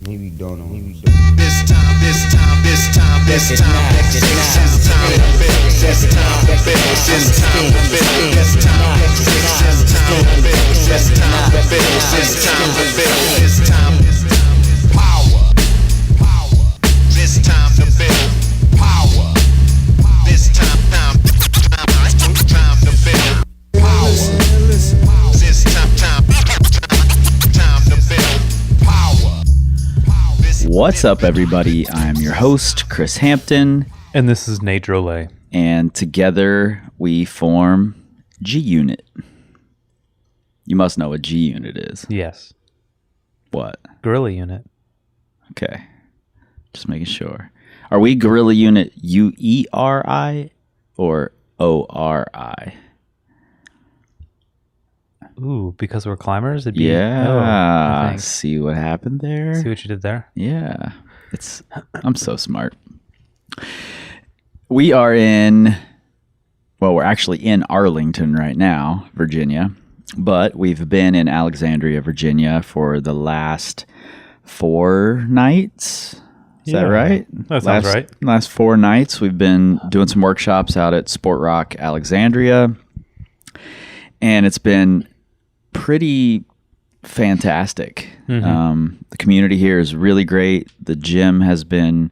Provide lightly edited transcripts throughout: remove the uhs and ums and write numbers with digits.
Maybe don't know. This time, this time, this time, this time, this time to build. This time to build. This time to build. This time to build. This time to build. This time to build. This time power. This time to build power. This time to build power. This time to build power. What's up, everybody? I'm your host, Chris Hampton. And this is Nate Drolet. And together we form G-Unit. You must know what G-Unit is. Yes. What? Gorilla Unit. Okay. Just making sure. Are we Gorilla Unit UERI or ORI? Ooh, because we're climbers? It'd be Yeah. I think. See what happened there? See what you did there? Yeah. I'm so smart. We are we're actually in Arlington right now, Virginia, but we've been in Alexandria, Virginia for the last 4 nights. Is that right? That sounds right. Last 4 nights, we've been doing some workshops out at Sport Rock, Alexandria, and it's been pretty fantastic. Mm-hmm. The community here is really great. The gym has been,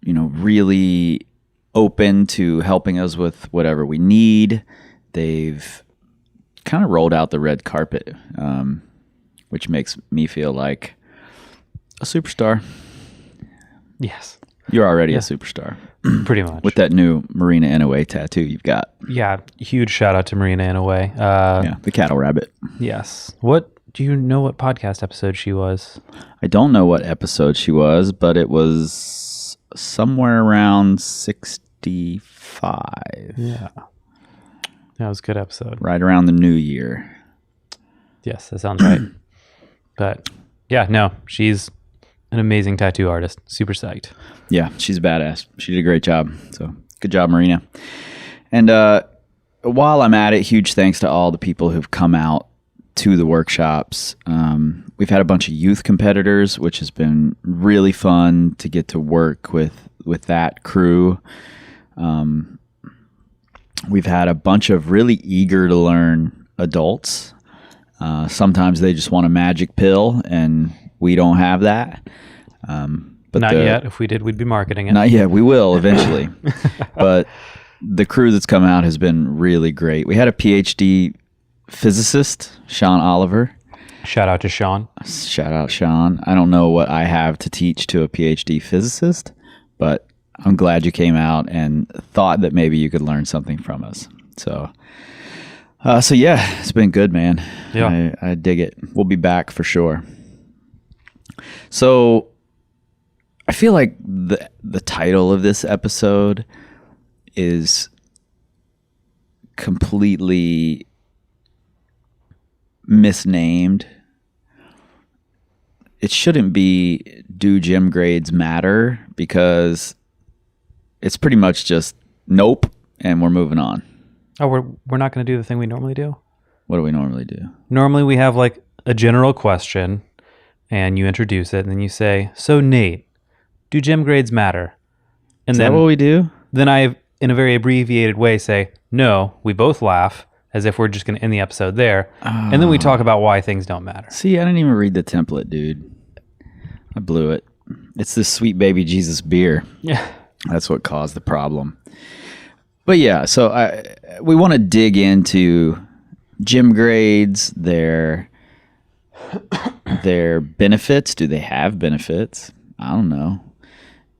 really open to helping us with whatever we need. They've kind of rolled out the red carpet, which makes me feel like a superstar. Yes. You're already a superstar. Pretty much. With that new Marina Inouye tattoo you've got. Yeah, huge shout out to Marina Inouye. The cattle rabbit. Yes. Do you know what podcast episode she was? I don't know what episode she was, but it was somewhere around 65. Yeah. That was a good episode. Right around the new year. Yes, that sounds right. But yeah, no, she's an amazing tattoo artist. Super psyched. Yeah, she's a badass. She did a great job. So good job, Marina. And while I'm at it, huge thanks to all the people who've come out to the workshops. We've had a bunch of youth competitors, which has been really fun to get to work with that crew. We've had a bunch of really eager to learn adults. Sometimes they just want a magic pill, and we don't have that. But not yet. If we did, we'd be marketing it. Not yet. We will eventually. But the crew that's come out has been really great. We had a PhD physicist, Sean Oliver. Shout out to Sean. Shout out, Sean. I don't know what I have to teach to a PhD physicist, but I'm glad you came out and thought that maybe you could learn something from us. So yeah, it's been good, man. Yeah. I dig it. We'll be back for sure. So I feel like the title of this episode is completely misnamed. It shouldn't be "Do Gym Grades Matter?" because it's pretty much just nope, and we're moving on. Oh, we're not going to do the thing we normally do? What do we normally do? Normally we have like a general question and you introduce it and then you say, "So Nate, do gym grades matter?" And Is then that what we do? Then I, in a very abbreviated way, say, "No." We both laugh as if we're just going to end the episode there. And then we talk about why things don't matter. See, I didn't even read the template, dude. I blew it. It's this Sweet Baby Jesus beer. Yeah. That's what caused the problem. But yeah, so we want to dig into gym grades, their benefits. Do they have benefits? I don't know.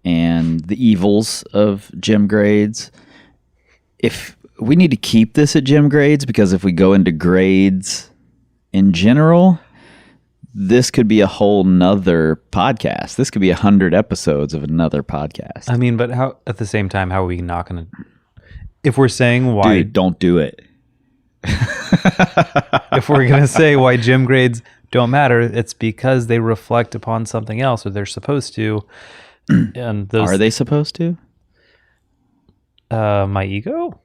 And the evils of gym grades. If we need to keep this at gym grades, because if we go into grades in general, this could be a whole nother podcast. This could be 100 episodes of another podcast. I mean, but how, at the same time, how are we not going to, if we're saying why, Dude, don't do it. if we're going to say why gym grades don't matter, it's because they reflect upon something else, or they're supposed to. And those, Are they supposed to? My ego?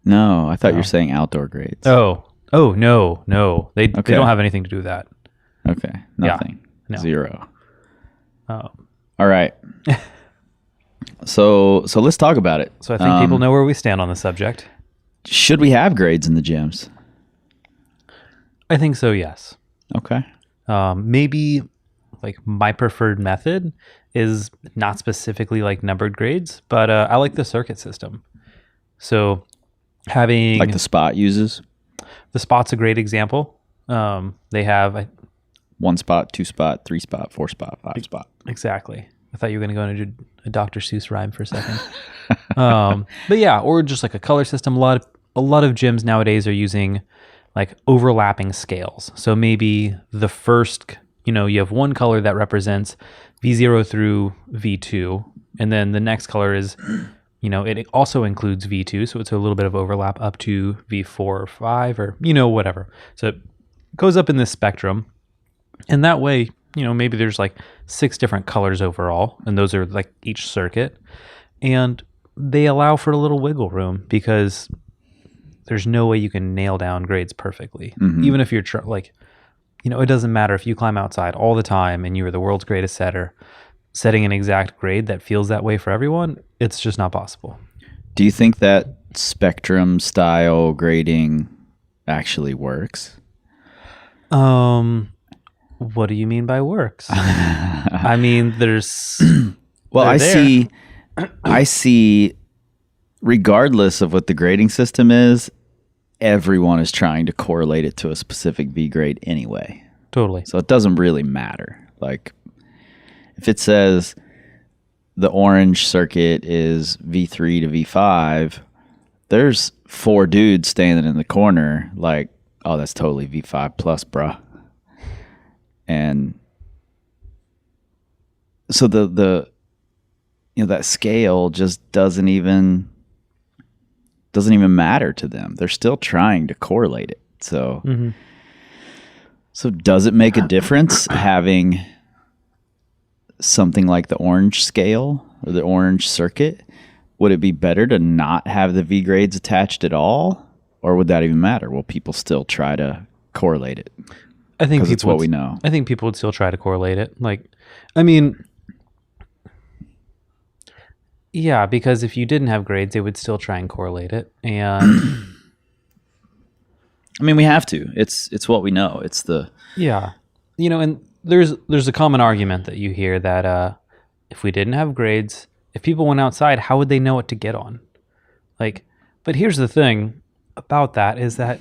No, I thought you were saying outdoor grades. Oh, no. They don't have anything to do with that. Okay, nothing. No. 0. Oh. All right. So let's talk about it. So I think people know where we stand on the subject. Should we have grades in the gyms? I think so, yes. Okay. Maybe like my preferred method is not specifically like numbered grades, but I like the circuit system. So having Like the spot uses? the spot's a great example. They have 1 spot, 2 spot, 3 spot, 4 spot, 5 spot. exactly. I thought you were going to go into a Dr. Seuss rhyme for a second. But yeah, or just like a color system. A lot of gyms nowadays are using like overlapping scales. So maybe the first, you have one color that represents V0 through V2, and then the next color is, it also includes V2, so it's a little bit of overlap up to V4 or 5 or, whatever. So it goes up in this spectrum. And that way, maybe there's like 6 different colors overall, and those are like each circuit. And they allow for a little wiggle room because there's no way you can nail down grades perfectly. Mm-hmm. Even if you're it doesn't matter if you climb outside all the time and you're the world's greatest setter, setting an exact grade that feels that way for everyone, it's just not possible. Do you think that spectrum style grading actually works? What do you mean by works? I mean, there's Well, they're I see regardless of what the grading system is, everyone is trying to correlate it to a specific V grade anyway. totally. So it doesn't really matter. Like if it says the orange circuit is V3 to V5, there's 4 dudes standing in the corner like, oh, that's totally V5 plus, bruh. And so the that scale just doesn't even matter to them. They're still trying to correlate it. So So does it make a difference having something like the orange scale or the orange circuit? Would it be better to not have the V grades attached at all? Or would that even matter? Will people still try to correlate it? I think Because it's people what we know. I think people would still try to correlate it. Like, I mean, yeah, because if you didn't have grades, they would still try and correlate it. And I mean, we have to. It's what we know. It's the yeah, and there's a common argument that you hear that if we didn't have grades, if people went outside, how would they know what to get on? Like, but here's the thing about that is that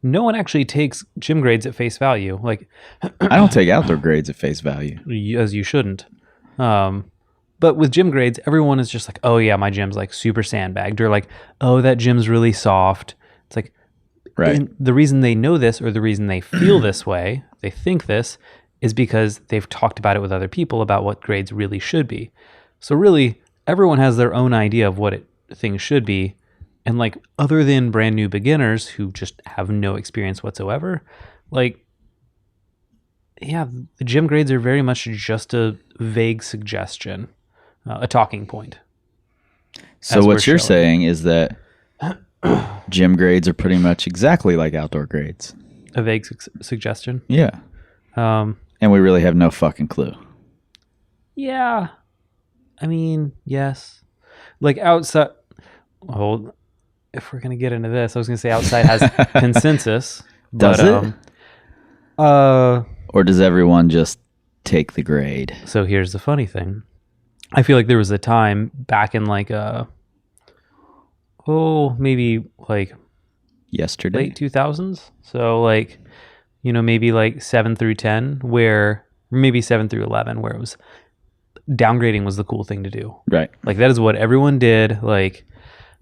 no one actually takes gym grades at face value. Like, I don't take outdoor grades at face value. as you shouldn't. But with gym grades, everyone is just like, oh yeah, my gym's like super sandbagged, or like, oh, that gym's really soft. It's like, Right. and the reason they know this, or the reason they feel this way, they think this, is because they've talked about it with other people about what grades really should be. So really, everyone has their own idea of what things should be. And like, other than brand new beginners who just have no experience whatsoever, like, yeah, the gym grades are very much just a vague suggestion, a talking point. So as what we're you're showing. saying is that gym grades are pretty much exactly like outdoor grades. A vague suggestion. Yeah. And we really have no fucking clue. Yeah. I mean, yes. Like outside, well, if we're going to get into this, I was going to say outside has consensus. Does but, it? Or does everyone just take the grade? So here's the funny thing. I feel like there was a time back in like, maybe like Yesterday? late 2000s. So like, maybe like 7 through 10, where maybe 7 through 11, where it was downgrading was the cool thing to do. Right. Like that is what everyone did. Like,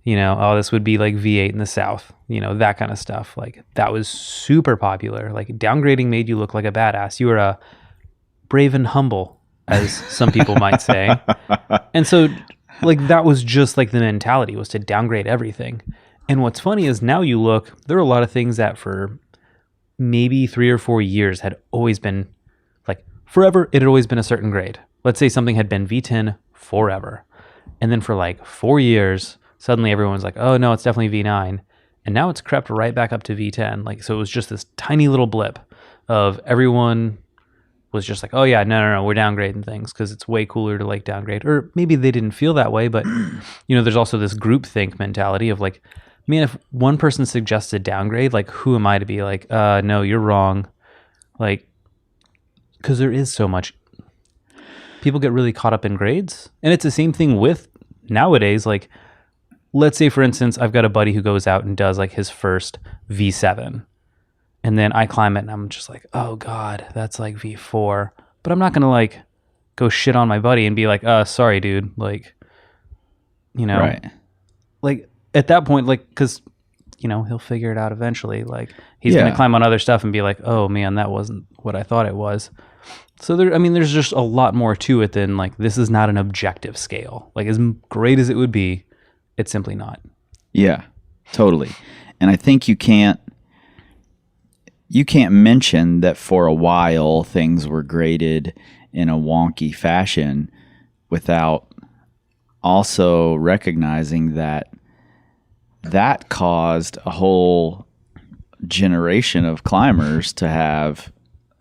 this would be like V8 in the South, that kind of stuff. Like that was super popular. Like downgrading made you look like a badass. You were a brave and humble, as some people might say. And so like that was just like the mentality, was to downgrade everything. And what's funny is now you look, there are a lot of things that for maybe 3 or 4 years had always been like forever. It had always been a certain grade. Let's say something had been V10 forever. And then for like 4 years, suddenly everyone's like, oh no, it's definitely V9. And now it's crept right back up to V10. Like, so it was just this tiny little blip of everyone was just like, oh yeah, no, we're downgrading things because it's way cooler to like downgrade. Or maybe they didn't feel that way, but there's also this groupthink mentality of like, man, if one person suggested downgrade, like who am I to be like, no, you're wrong. Like, because there is so much. People get really caught up in grades. And it's the same thing with nowadays. Like, let's say, for instance, I've got a buddy who goes out and does like his first V7. And then I climb it and I'm just like, oh God, that's like V4. But I'm not going to like go shit on my buddy and be like, sorry, dude. Like, Right. Like at that point, like, because, he'll figure it out eventually. Like he's going to climb on other stuff and be like, oh man, that wasn't what I thought it was. So there's just a lot more to it than like, this is not an objective scale. Like as great as it would be, it's simply not. Yeah, totally. And I think you can't mention that for a while things were graded in a wonky fashion without also recognizing that caused a whole generation of climbers to have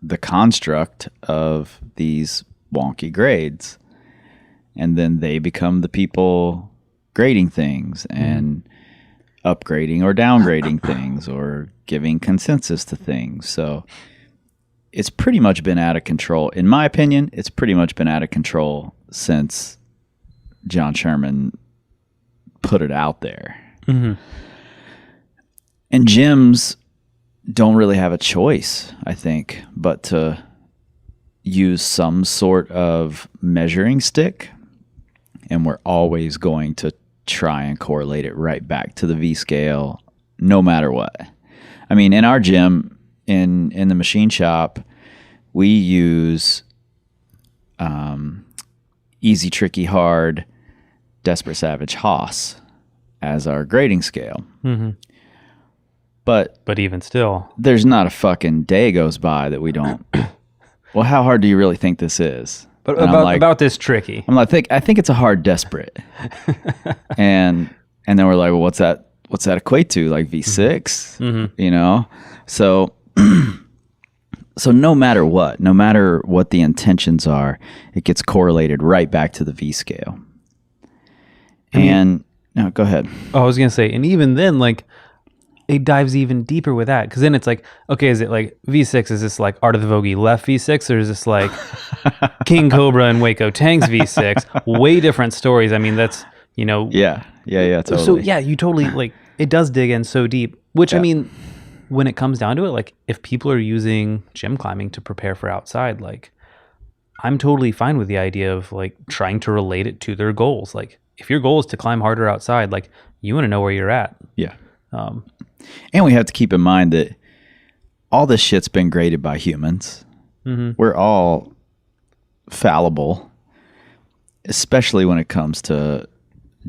the construct of these wonky grades. And then they become the people grading things and upgrading or downgrading things or giving consensus to things. So it's pretty much been out of control. In my opinion, it's pretty much been out of control since John Sherman put it out there. Mm-hmm. And gyms don't really have a choice, I think, but to use some sort of measuring stick. And we're always going to try and correlate it right back to the V scale, no matter what. I mean, in our gym, in the machine shop, we use Easy, Tricky, Hard, Desperate Savage, Haas as our grading scale. Mm-hmm. But even still, there's not a fucking day goes by that we don't. Well, how hard do you really think this is? But And about this tricky. I'm like, I think it's a hard desperate. and then we're like, well, what's that equate to? Like V6, Mm-hmm. So so no matter what the intentions are, it gets correlated right back to the V scale. And no, go ahead. Oh, I was gonna say, and even then, like, it dives even deeper with that, because then it's like, okay, is it like V6? Is this like Art of the Vogie left V6, or is this like King Cobra and Waco Tanks V6? Way different stories. I mean, that's Yeah, totally. So yeah, you totally like it does dig in so deep. Which I mean, when it comes down to it, like if people are using gym climbing to prepare for outside, like I'm totally fine with the idea of like trying to relate it to their goals. Like if your goal is to climb harder outside, like you want to know where you're at. Yeah. And we have to keep in mind that all this shit's been graded by humans. Mm-hmm. We're all fallible, especially when it comes to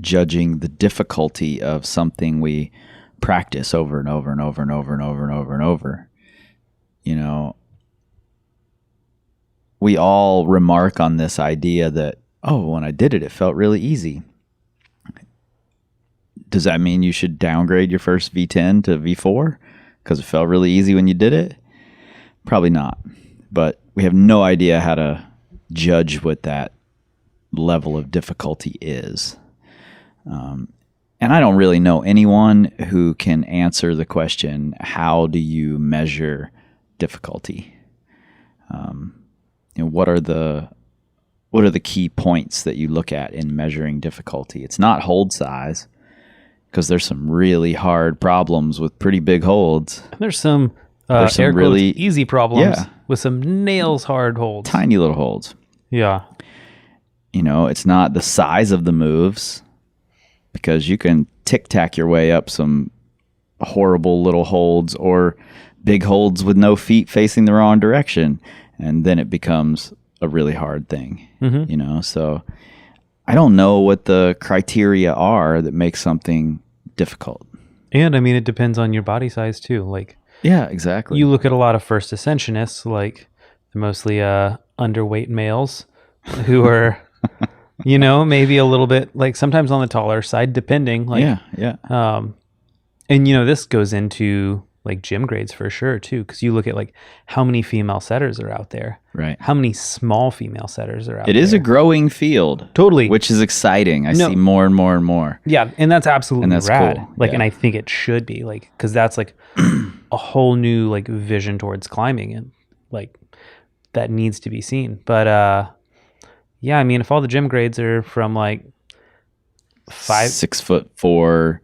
judging the difficulty of something we practice over and over and over and over and over and over and over. We all remark on this idea that, oh, when I did it, it felt really easy. Does that mean you should downgrade your first V10 to V4 because it felt really easy when you did it? Probably not. But we have no idea how to judge what that level of difficulty is. And I don't really know anyone who can answer the question, how do you measure difficulty? What are the key points that you look at in measuring difficulty? It's not hold size, because there's some really hard problems with pretty big holds. There's some, There's some air quotes, really easy problems Yeah. with some nails hard holds. Tiny little holds. Yeah. It's not the size of the moves, because you can tic-tac your way up some horrible little holds or big holds with no feet facing the wrong direction, and then it becomes a really hard thing. Mm-hmm. So I don't know what the criteria are that make something difficult. And I mean, it depends on your body size too. Like, Yeah, exactly. you look at a lot of first ascensionists, like they're mostly underweight males who are, maybe a little bit like sometimes on the taller side, depending. Like, yeah. and this goes into like gym grades for sure too, because you look at like how many female setters are out there, Right. how many small female setters are out It there. is a growing field. Totally. Which is exciting. I No. see more and more and more. Yeah, and that's absolutely And that's rad. cool. Like, Yeah. and I think it should be like, because that's like a whole new like vision towards climbing, and like that needs to be seen. But yeah, I mean, if all the gym grades are from like 6'4",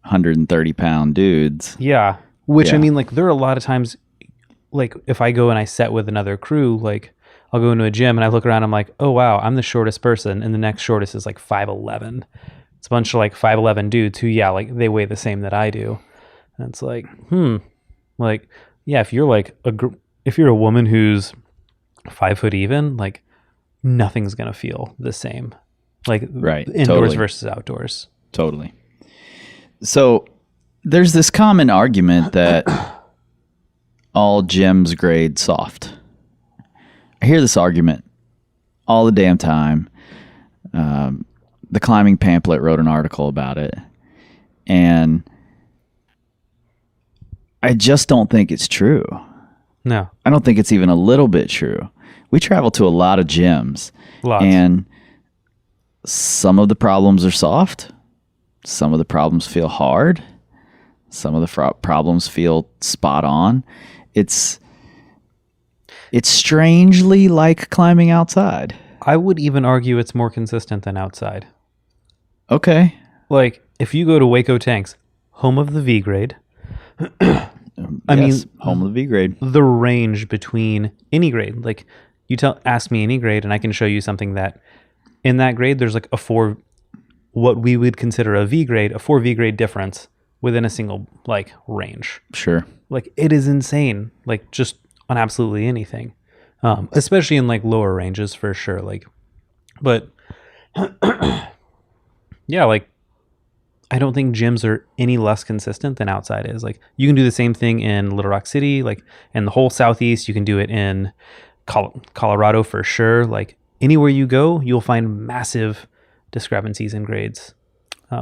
130-pound dudes. yeah, which I Yeah. mean, like there are a lot of times, like if I go and I set with another crew, like I'll go into a gym and I look around, I'm like, oh wow, I'm the shortest person, and the next shortest is like 5'11". It's a bunch of like 5'11" dudes who, yeah, like they weigh the same that I do, and it's like, like yeah, if you're like if you're a woman who's 5 foot even, like nothing's gonna feel the same, like Right, indoors totally. versus outdoors. Totally. So there's this common argument that all gyms grade soft. I hear this argument all the damn time. The Climbing Pamphlet wrote an article about it. And I just don't think it's true. No, I don't think it's even a little bit true. We travel to a lot of gyms. lots. And some of the problems are soft. Some of the problems feel hard. Some of the problems feel spot on. It's strangely like climbing outside. I would even argue it's more consistent than outside. Okay. Like, if you go to Waco Tanks, home of the V grade, I mean, home of the V grade. the range between any grade, like you ask me any grade and I can show you something that in that grade, there's like what we would consider a V grade, a 4 V grade difference within a single like range. Sure. Like it is insane. Like just on absolutely anything. Especially in like lower ranges for sure. Like, but yeah, like I don't think gyms are any less consistent than outside is. Like you can do the same thing in Little Rock City, like in the whole Southeast. You can do it in Colorado for sure. Like anywhere you go, you'll find massive discrepancies in grades.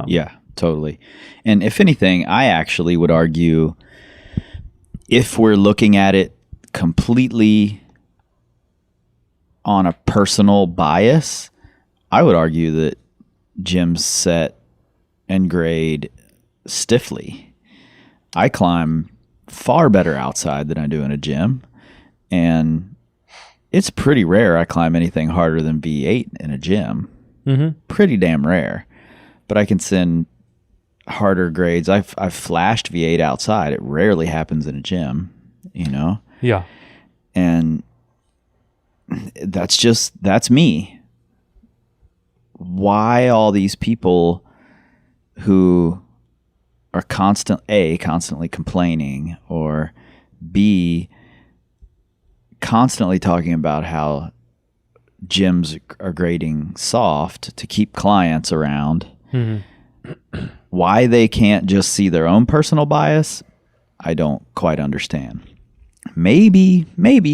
Yeah, totally. And if anything, I actually would argue if we're looking at it completely on a personal bias, I would argue that gyms set and grade stiffly. I climb far better outside than I do in a gym, and it's pretty rare I climb anything harder than V8 in a gym. Mm-hmm. Pretty damn rare. But I can send harder grades. I've flashed V8 outside. It rarely happens in a gym, you know? Yeah. And that's me. Why all these people who are constantly complaining, or B, constantly talking about how gyms are grading soft to keep clients around, why they can't just see their own personal bias, I don't quite understand. Maybe,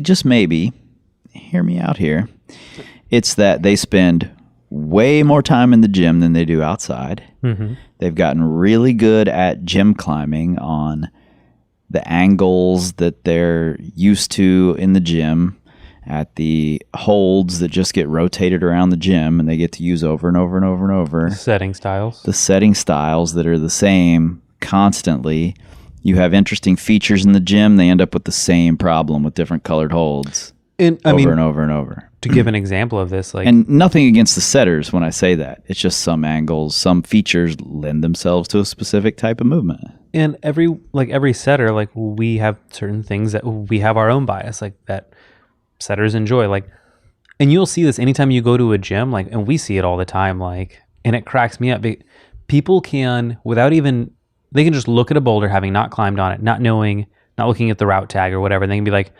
just maybe, hear me out here, it's that they spend way more time in the gym than they do outside. Mm-hmm. They've gotten really good at gym climbing on the angles that they're used to in the gym, at the holds that just get rotated around the gym and they get to use over and over and over and over. Setting styles. The setting styles that are the same constantly. You have interesting features in the gym, they end up with the same problem with different colored holds And over and over and over. to give an example of this, like, And nothing against the setters when I say that. It's just some angles, some features lend themselves to a specific type of movement. and every setter, like we have certain things that we have our own bias, like that setters enjoy, like, and you'll see this anytime you go to a gym, like, and we see it all the time, like, and it cracks me up. People can, they can just look at a boulder having not climbed on it, not looking at the route tag or whatever. They can be like,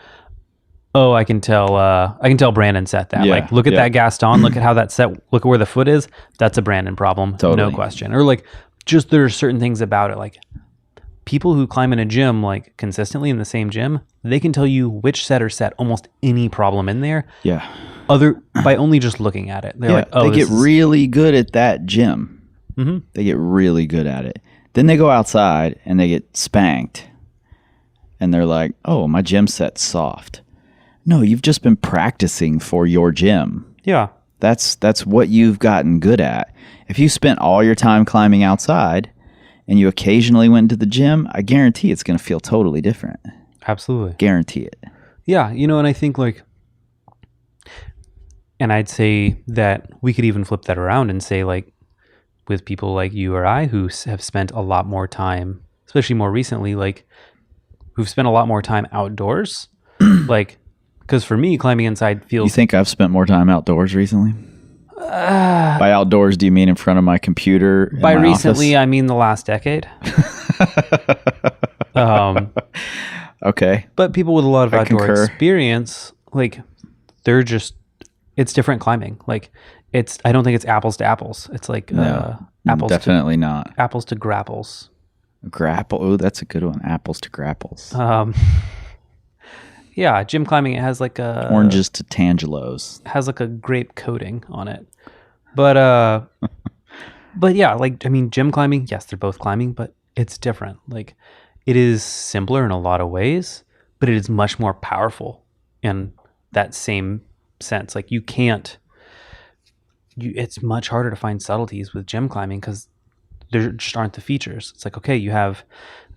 oh, I can tell Brandon set that. Yeah, like, look at that Gaston, look at how that set, look at where the foot is. That's a Brandon problem. Totally. No question. Or like, just there are certain things about it. Like people who climb in a gym, like consistently in the same gym, they can tell you which setter set almost any problem in there. Yeah. By only just looking at it. They're like, oh, they get really good at that gym. Mm-hmm. They get really good at it. Then they go outside and they get spanked and they're like, "Oh, my gym set's soft." No, you've just been practicing for your gym. Yeah. That's what you've gotten good at. If you spent all your time climbing outside and you occasionally went to the gym, I guarantee it's going to feel totally different. Absolutely. Guarantee it. Yeah, and I think and I'd say that we could even flip that around and say with people like you or I who have spent a lot more time, especially more recently, who've spent a lot more time outdoors, because for me, climbing inside feels... You think I've spent more time outdoors recently? By outdoors, do you mean in front of my computer? By recently, I mean the last decade. Okay. But people with a lot of I outdoor concur. experience, they're just... It's different climbing. I don't think it's apples to apples. It's apples definitely not. apples to grapples. Grapple. Oh, that's a good one. Apples to grapples. Yeah, gym climbing, it has Oranges to tangelos. has a grape coating on it. But but yeah, gym climbing, yes, they're both climbing, but it's different. It is simpler in a lot of ways, but it is much more powerful in that same sense. It's much harder to find subtleties with gym climbing because there just aren't the features. It's okay, you have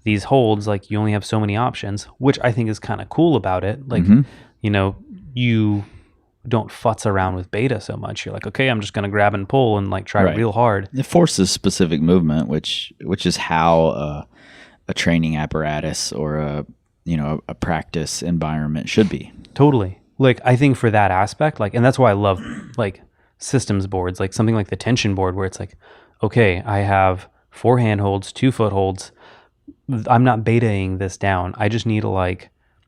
these holds, you only have so many options, which I think is kind of cool about it. You don't futz around with beta so much. You're okay, I'm just going to grab and pull and try Right. real hard. It forces specific movement, which is how a training apparatus or a practice environment should be. Totally. I think for that aspect, and that's why I love systems boards, something like the tension board where it's okay, I have 4 hand holds, 2 foot holds. I'm not betaing this down. I just need to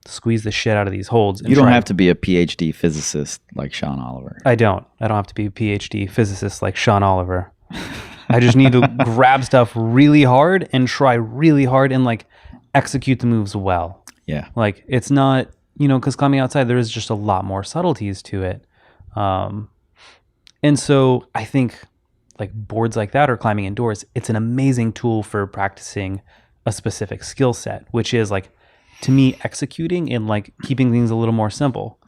squeeze the shit out of these holds. And You don't have to be a PhD physicist like Sean Oliver. I don't have to be a PhD physicist like Sean Oliver. I just need to grab stuff really hard and try really hard and execute the moves well. Yeah. It's not, because climbing outside, there is just a lot more subtleties to it. And so I think boards like that or climbing indoors, it's an amazing tool for practicing a specific skill set, which is to me, executing and keeping things a little more simple.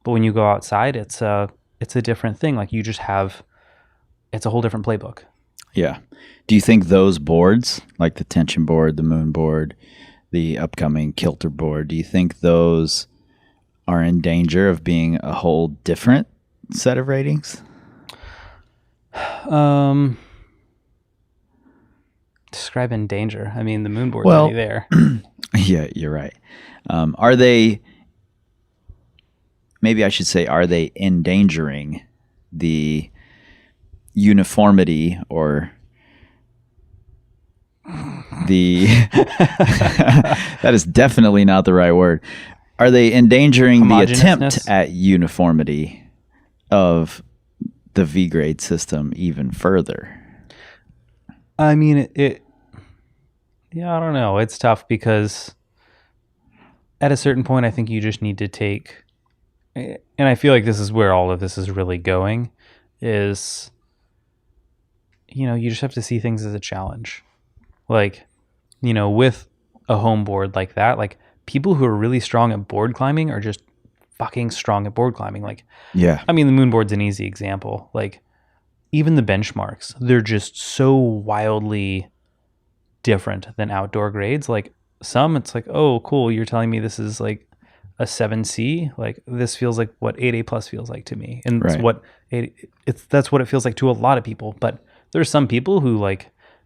But when you go outside, it's a different thing. You just have, it's a whole different playbook. Yeah. Do you think those boards, like the tension board, the moon board, the upcoming kilter board, do you think those are in danger of being a whole different set of ratings? Describe in danger. I mean, the moon board's Well, already there. Yeah, you're right. Are they, maybe I should say, are they endangering the uniformity or the, that is definitely not the right word. Are they endangering the attempt Homogeneousness? at uniformity of the V grade system even further? I mean, yeah, I don't know. It's tough because at a certain point, I think you just need to take, and I feel like this is where all of this is really going, is, you just have to see things as a challenge. With a home board like that, people who are really strong at board climbing are just fucking strong at board climbing. Yeah. I mean, the moon board's an easy example. Even the benchmarks, they're just so wildly different than outdoor grades. Some, it's oh, cool, you're telling me this is a 7C. This feels like what 8A plus feels like to me. And Right. that's what it feels like to a lot of people. But there's some people who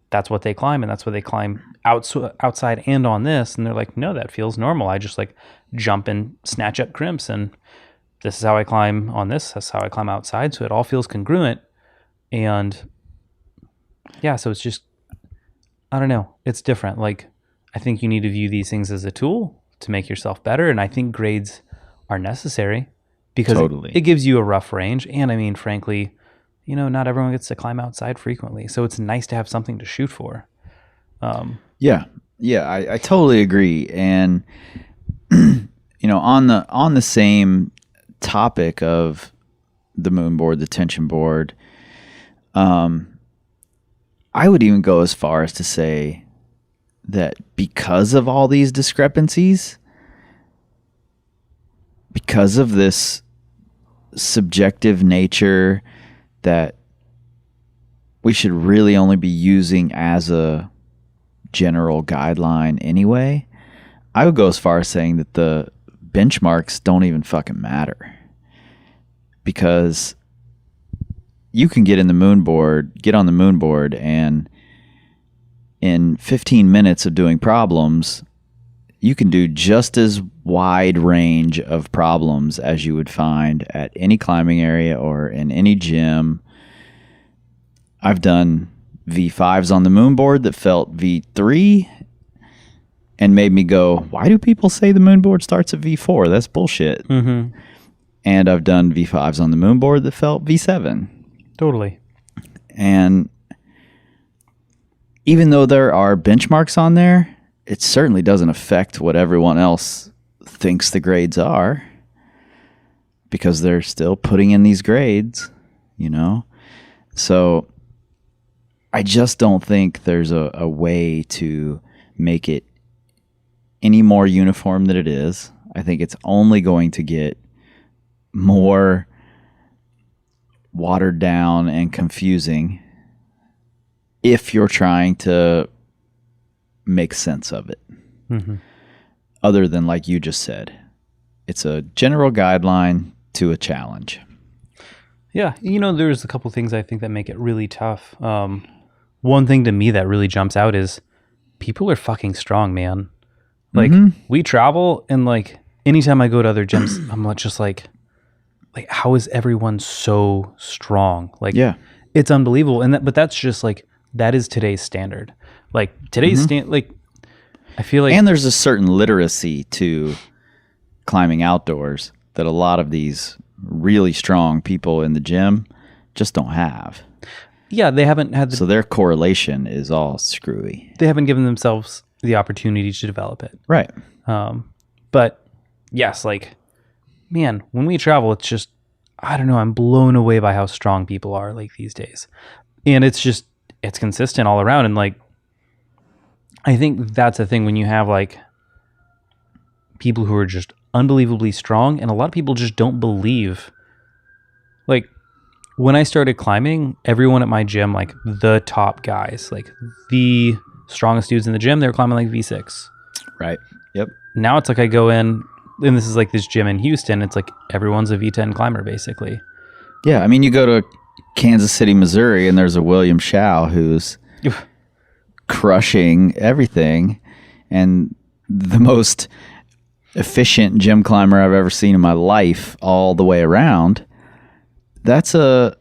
that's what they climb, and that's what they climb outside and on this. And they're no, that feels normal. I just jump and snatch up crimps, and this is how I climb on this. That's how I climb outside. So it all feels congruent. And yeah, so it's just, I don't know. It's different. I think you need to view these things as a tool to make yourself better. And I think grades are necessary because Totally. it gives you a rough range. And I mean, frankly, not everyone gets to climb outside frequently. So it's nice to have something to shoot for. Yeah, I totally agree. And on the same topic of the moon board, the tension board, I would even go as far as to say that because of all these discrepancies, because of this subjective nature that we should really only be using as a general guideline anyway, I would go as far as saying that the benchmarks don't even fucking matter. Because you can get on the moon board, and in 15 minutes of doing problems, you can do just as wide range of problems as you would find at any climbing area or in any gym. I've done V5s on the moon board that felt V3 and made me go, why do people say the moon board starts at V4? That's bullshit. Mm-hmm. And I've done V5s on the moon board that felt V7. Totally. And even though there are benchmarks on there, it certainly doesn't affect what everyone else thinks the grades are, because they're still putting in these grades, you know? So I just don't think there's a way to make it any more uniform than it is. I think it's only going to get more watered down and confusing if you're trying to make sense of it. Mm-hmm. Other than, like you just said, it's a general guideline to a challenge. Yeah, you know, there's a couple things I think that make it really tough. One thing to me that really jumps out is people are fucking strong, man. Like, we travel, and like anytime I go to other gyms, I'm just like, how is everyone so strong? Like, Yeah. it's unbelievable. And but that's just like, that is today's standard. Like today's like, I feel like, And there's a certain literacy to climbing outdoors that a lot of these really strong people in the gym just don't have. yeah, they haven't had So their correlation is all screwy. they haven't given themselves the opportunity to develop it. Right. But yes, like, man, when we travel, it's just, I don't know, I'm blown away by how strong people are like these days. And it's just, it's consistent all around. And like, I think that's the thing when you have like people who are just unbelievably strong, and a lot of people just don't believe. Like, when I started climbing, everyone at my gym, like the top guys, like the strongest dudes in the gym, they were climbing like V6. Right. Yep. Now it's like I go in, and this is like this gym in Houston, it's like everyone's a V10 climber basically. Yeah. I mean, you go to Kansas City, Missouri, and there's a William Shao who's crushing everything, and the most efficient gym climber I've ever seen in my life all the way around. That's a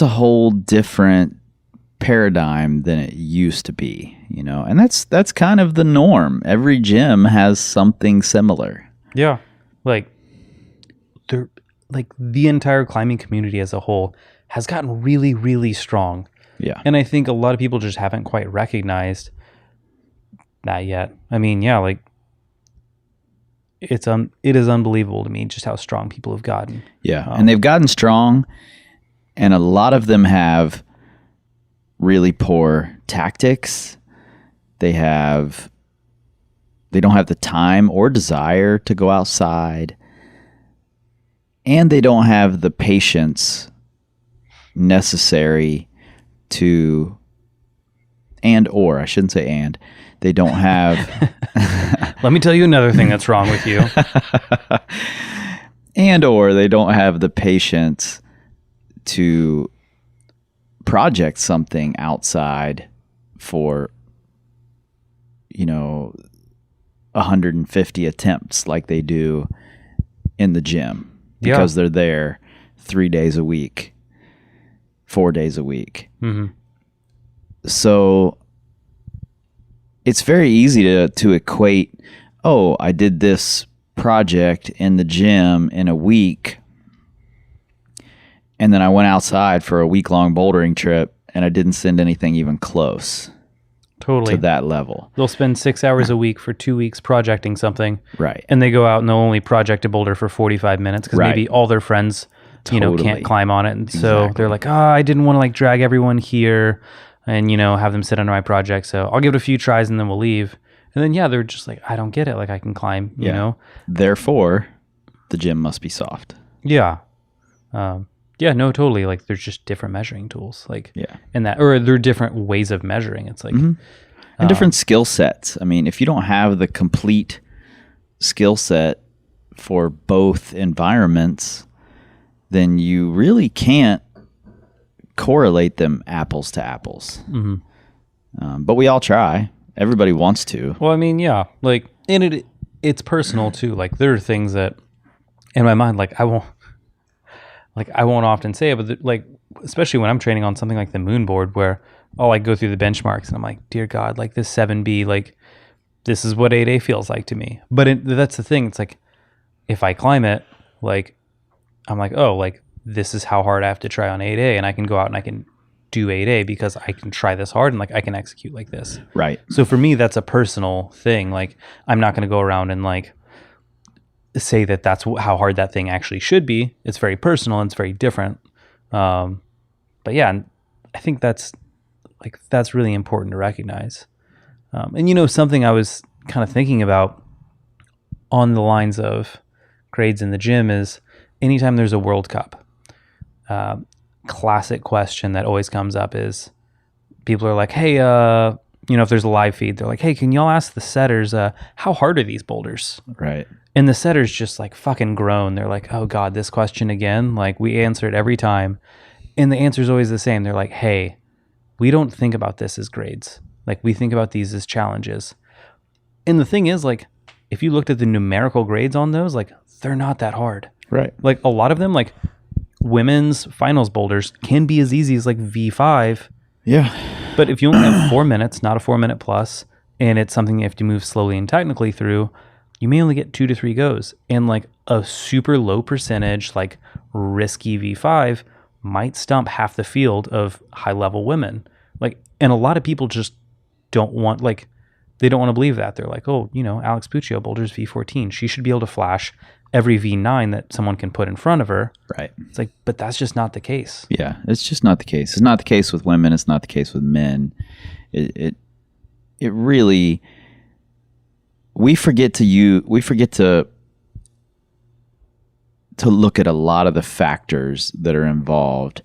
whole different paradigm than it used to be, you know, and that's kind of the norm. Every gym has something similar. Yeah. Like, they're like, the entire climbing community as a whole has gotten really, really strong. Yeah. And I think a lot of people just haven't quite recognized that yet. I mean, yeah, like, it is unbelievable to me just how strong people have gotten. Yeah. And they've gotten strong, and a lot of them have really poor tactics. They don't have the time or desire to go outside, and they don't have the patience necessary to, I shouldn't say and, they don't have Let me tell you another thing that's wrong with you. or they don't have the patience to project something outside for, 150 attempts like they do in the gym, because they're there 3 days a week, 4 days a week. Mm-hmm. So it's very easy to equate, I did this project in the gym in a week, and then I went outside for a week-long bouldering trip, and I didn't send anything even close Totally. to that level. They'll spend 6 hours a week for 2 weeks projecting something. Right. And they go out and they'll only project a boulder for 45 minutes because Right. maybe all their friends, Totally. can't climb on it. And so Exactly. they're like, I didn't want to like drag everyone here and, have them sit under my project. So I'll give it a few tries and then we'll leave. And then, yeah, they're just like, I don't get it. Like, I can climb, you Yeah. know? Therefore, the gym must be soft. Yeah. Yeah, no, totally. Like, there's just different measuring tools. Like, Yeah. and that, or there are different ways of measuring. It's like, And different skill sets. I mean, if you don't have the complete skill set for both environments, then you really can't correlate them apples to apples. But we all try. Everybody wants to. well, I mean, yeah, like, and it's personal too. Like, there are things that in my mind, like, I won't often say it, but like, especially when I'm training on something like the moon board, where I'll like go through the benchmarks and I'm like, dear God, like this 7B, like this is what 8A feels like to me. But that's the thing. It's like, if I climb it, like, I'm like, oh, like this is how hard I have to try on 8A, and I can go out and I can do 8A because I can try this hard and like I can execute like this. Right. So for me, that's a personal thing. Like, I'm not going to go around and like say that that's how hard that thing actually should be. It's very personal and it's very different. But yeah, I think that's really important to recognize. And you know, something I was kind of thinking about on the lines of grades in the gym is anytime there's a World Cup, classic question that always comes up is people are like, hey, you know, if there's a live feed, they're like, hey, can y'all ask the setters, how hard are these boulders? Right. And the setters just like fucking groan. They're like, oh God, this question again? Like, we answer it every time. And the answer is always the same. They're like, hey, we don't think about this as grades. Like, we think about these as challenges. And the thing is, like, if you looked at the numerical grades on those, like, they're not that hard. Right. Like, a lot of them, like, women's finals boulders can be as easy as like V5. Yeah. But if you only have 4 minutes, not a 4 minute plus, and it's something you have to move slowly and technically through, you may only get 2 to 3 goes. And like a super low percentage, like risky V5 might stump half the field of high level women. Like, and a lot of people just don't want, like, they don't want to believe that. They're like, oh, you know, Alex Puccio boulders V14. She should be able to flash every V9 that someone can put in front of her. Right. It's like, but that's just not the case. Yeah. It's just not the case. It's not the case with women. It's not the case with men. It really, we forget to look at a lot of the factors that are involved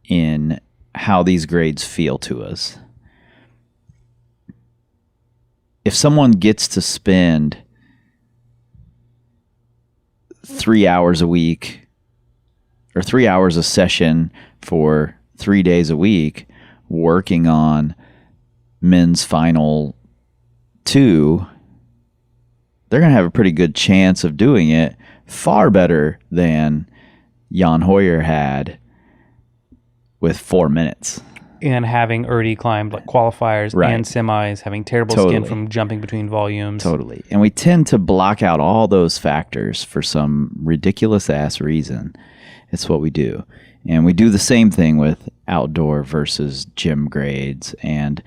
in how these grades feel to us. If someone gets to spend 3 hours a week or 3 hours a session for 3 days a week working on men's final 2, they're going to have a pretty good chance of doing it far better than Jan Hoyer had with 4 minutes. And having already climbed like qualifiers Right. and semis, having terrible Totally. skin from jumping between volumes. Totally. And we tend to block out all those factors for some ridiculous ass reason. It's what we do. And we do the same thing with outdoor versus gym grades, and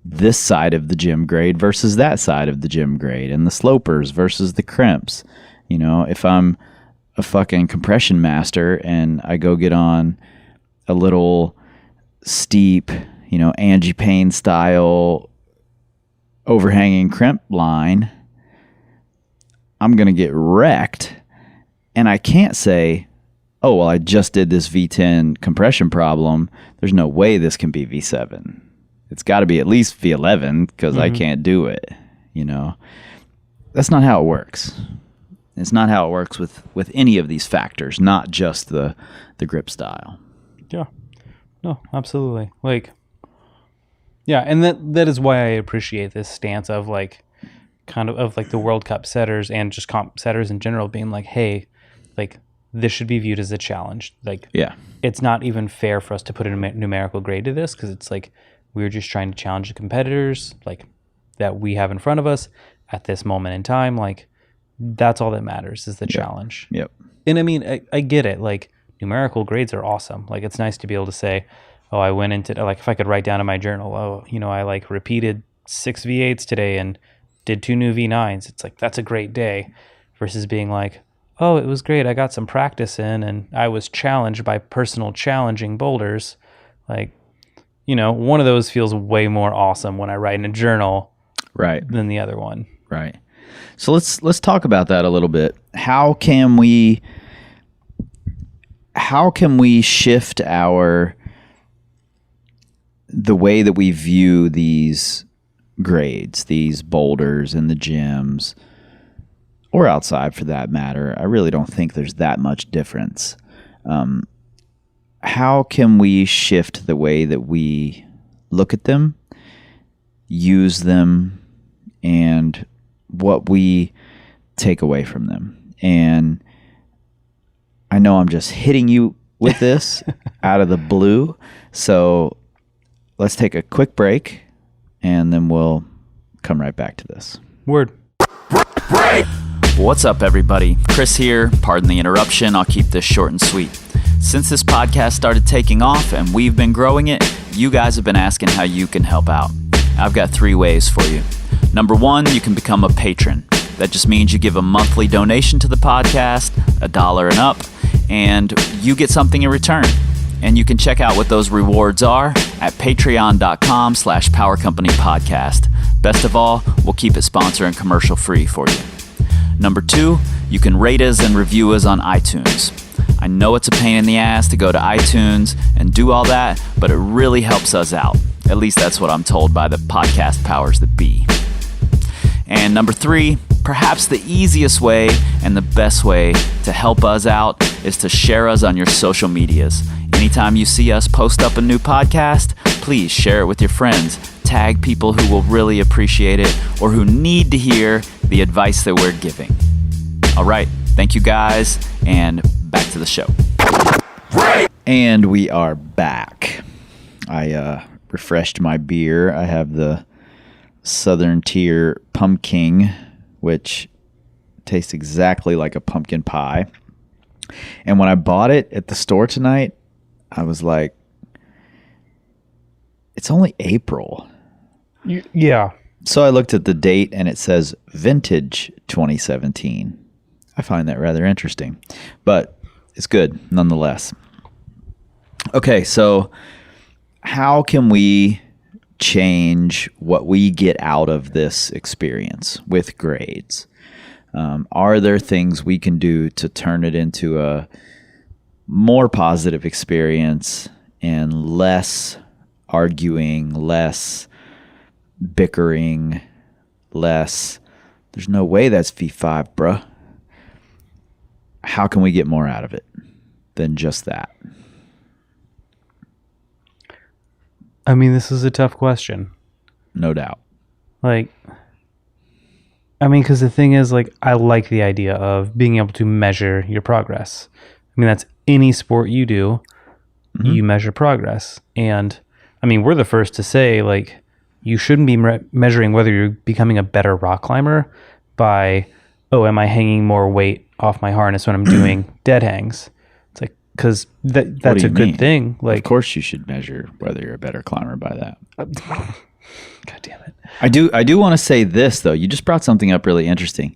this side of the gym grade versus that side of the gym grade, and the slopers versus the crimps. You know, if I'm a fucking compression master and I go get on a little steep, you know, Angie Payne style overhanging crimp line, I'm going to get wrecked. And I can't say, oh, well, I just did this V10 compression problem. There's no way this can be V7. It's got to be at least V11 because I can't do it. You know, that's not how it works. It's not how it works with any of these factors, not just the grip style. Yeah. No, absolutely. Like, yeah, and that is why I appreciate this stance of like, kind of like the World Cup setters and just comp setters in general being like, hey, like this should be viewed as a challenge. Like, Yeah. it's not even fair for us to put a numerical grade to this because it's like we're just trying to challenge the competitors like that we have in front of us at this moment in time. Like, that's all that matters is the challenge. Yep. And I mean, I get it. Like, numerical grades are awesome. Like, it's nice to be able to say, oh, I went into, like, if I could write down in my journal, oh, you know, I like repeated 6 V8s today and did 2 new V9s. It's like, that's a great day versus being like, oh, it was great. I got some practice in and I was challenged by personal challenging boulders. Like, you know, one of those feels way more awesome when I write in a journal Right. than the other one. Right. So let's talk about that a little bit. How can we shift the way that we view these grades, these boulders in the gyms, or outside for that matter? I really don't think there's that much difference. How can we shift the way that we look at them, use them, and what we take away from them? And I know I'm just hitting you with this out of the blue, so let's take a quick break, and then we'll come right back to this. Word. What's up, everybody? Chris here. Pardon the interruption. I'll keep this short and sweet. Since this podcast started taking off and we've been growing it, you guys have been asking how you can help out. I've got 3 ways for you. Number 1, you can become a patron. That just means you give a monthly donation to the podcast, $1 and up, and you get something in return. And you can check out what those rewards are at patreon.com/Power Company Podcast. Best of all, we'll keep it sponsor and commercial free for you. Number 2, you can rate us and review us on iTunes. I know it's a pain in the ass to go to iTunes and do all that, but it really helps us out. At least that's what I'm told by the podcast powers that be. And number 3, perhaps the easiest way and the best way to help us out is to share us on your social medias. Anytime you see us post up a new podcast, please share it with your friends. Tag people who will really appreciate it or who need to hear the advice that we're giving. All right. Thank you guys, and back to the show. And we are back. I refreshed my beer. I have the Southern Tier Pumpkin, which tastes exactly like a pumpkin pie. And when I bought it at the store tonight, I was like, it's only April. Yeah. So I looked at the date and it says vintage 2017. I find that rather interesting, but it's good nonetheless. Okay, so how can we change what we get out of this experience with grades? Are there things we can do to turn it into a more positive experience and less arguing, less bickering, less, there's no way that's V5, bruh. How can we get more out of it than just that? I mean, this is a tough question. No doubt. Like, I mean, because the thing is, like, I like the idea of being able to measure your progress. I mean, that's any sport you do, you measure progress. And, I mean, we're the first to say, like, you shouldn't be measuring whether you're becoming a better rock climber by, oh, am I hanging more weight off my harness when I'm doing dead hangs? It's like, because that's a good thing. Like, of course you should measure whether you're a better climber by that. God damn it. I do want to say this, though. You just brought something up really interesting.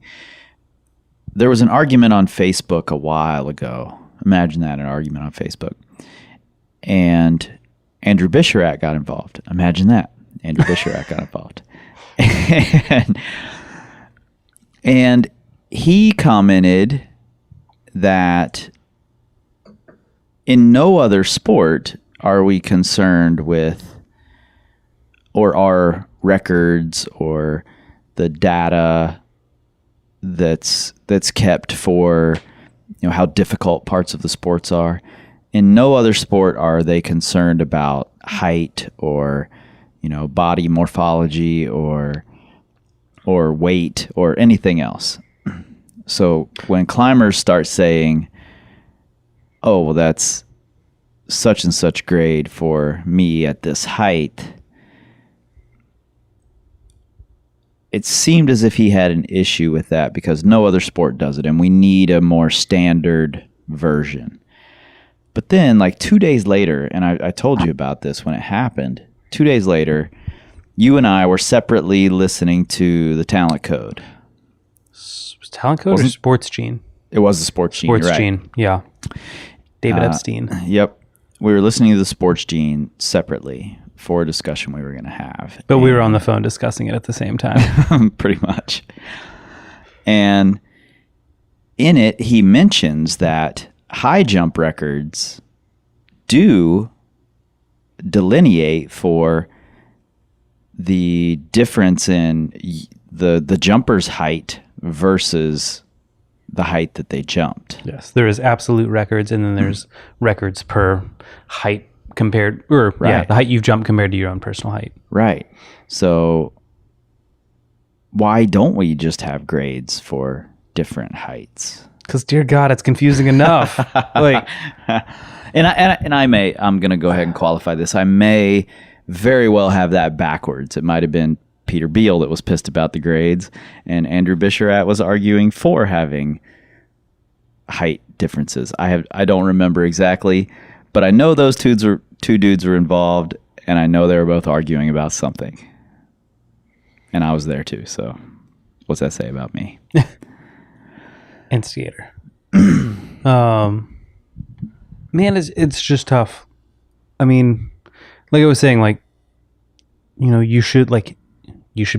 There was an argument on Facebook a while ago. Imagine that, an argument on Facebook. And Andrew Bisharat got involved. Imagine that. Andrew Bisharat got involved. And he commented that in no other sport are we concerned with, or our records or the data that's kept for, you know, how difficult parts of the sports are. In no other sport are they concerned about height or, you know, body morphology or weight or anything else. So when climbers start saying, oh, well, that's such and such grade for me at this height, it seemed as if he had an issue with that because no other sport does it, and we need a more standard version. But then, like 2 days later, and I told you about this when it happened, 2 days later, you and I were separately listening to the Talent Code. Talent Code or Sports Gene? It was the Sports Gene, Sports right? Gene, yeah. David Epstein. Yep. We were listening to the Sports Gene separately. for a discussion we were going to have. But we were on the phone discussing it at the same time. Pretty much. And in it, he mentions that high jump records do delineate for the difference in the jumper's height versus the height that they jumped. Yes, there is absolute records, and then there's records per height compared, or yeah, Right. the height you've jumped compared to your own personal height. Right. So why don't we just have grades for different heights? Because, dear God, it's confusing enough. Like, I'm going to go ahead and qualify this. I may very well have that backwards. It might have been Peter Beal that was pissed about the grades, and Andrew Bisharat was arguing for having height differences. I don't remember exactly, but I know those two dudes were involved, and I know they were both arguing about something. And I was there too, so what's that say about me? instigator. Man, it's just tough. I mean, like I was saying, like, you know, you should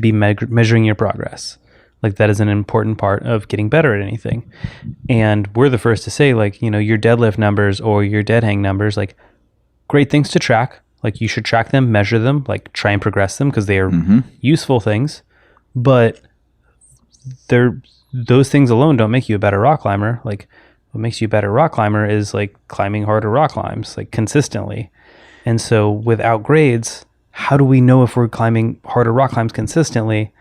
be measuring your progress. Like, that is an important part of getting better at anything. And we're the first to say, like, you know, your deadlift numbers or your dead hang numbers, like, great things to track. Like, you should track them, measure them, like, try and progress them because they are useful things. But those things alone don't make you a better rock climber. Like, what makes you a better rock climber is, like, climbing harder rock climbs, like, consistently. And so without grades, how do we know if we're climbing harder rock climbs consistently?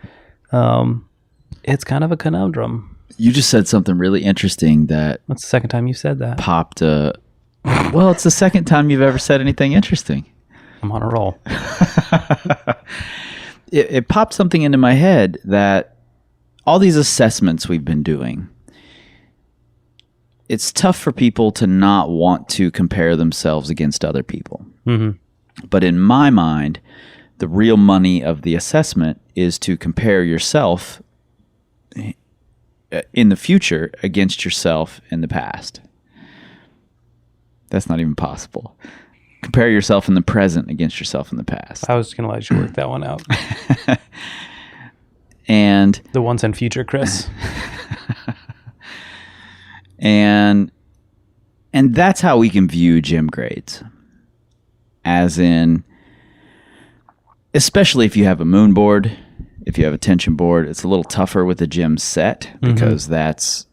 It's kind of a conundrum. You just said something really interesting that That's the second time you said that. popped well, it's the second time you've ever said anything interesting. I'm on a roll. It popped something into my head that all these assessments we've been doing, it's tough for people to not want to compare themselves against other people. Mm-hmm. But in my mind, the real money of the assessment is to compare yourself in the future against yourself in the past. That's not even possible. Compare yourself in the present against yourself in the past. I was going to let you work that one out. And The once and future Chris. and that's how we can view gym grades. As in, especially if you have a moon board, if you have a tension board, it's a little tougher with the gym set because that's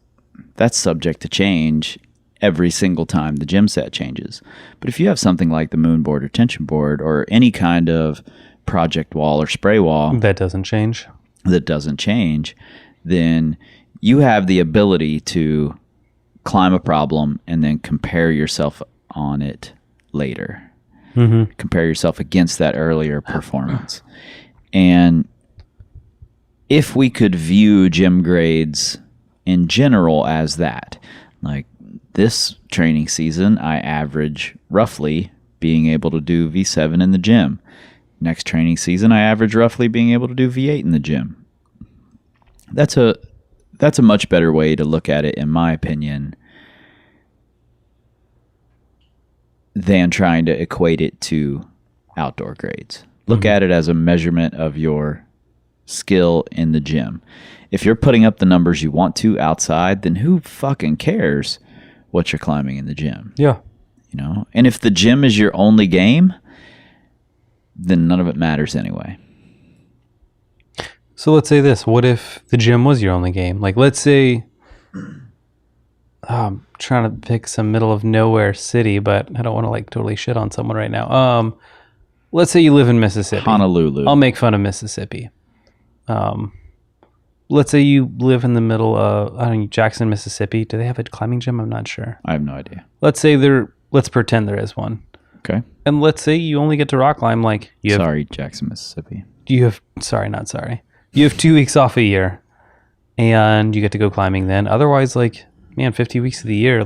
subject to change every single time the gym set changes. But if you have something like the moon board or tension board or any kind of project wall or spray wall That doesn't change. that doesn't change, then you have the ability to climb a problem and then compare yourself on it later. Mm-hmm. Compare yourself against that earlier performance. And if we could view gym grades in general as that, like this training season, I average roughly being able to do V7 in the gym. Next training season, I average roughly being able to do V8 in the gym. That's a much better way to look at it, in my opinion, than trying to equate it to outdoor grades. Look at it as a measurement of your skill in the gym. If you're putting up the numbers you want to outside, then who fucking cares what you're climbing in the gym? Yeah. You know? And if the gym is your only game, then none of it matters anyway. So let's say this. What if the gym was your only game? Like, let's say, I'm trying to pick some middle of nowhere city, but I don't want to like totally shit on someone right now. Let's say you live in Mississippi. Honolulu. I'll make fun of Mississippi. Let's say you live in the middle of, I don't know, Jackson, Mississippi. Do they have a climbing gym? I'm not sure. I have no idea. Let's say let's pretend there is one. Okay. And let's say you only get to rock climb like Sorry, Jackson, Mississippi. sorry. You have 2 weeks off a year and you get to go climbing then. Otherwise, like, man, 50 weeks of the year,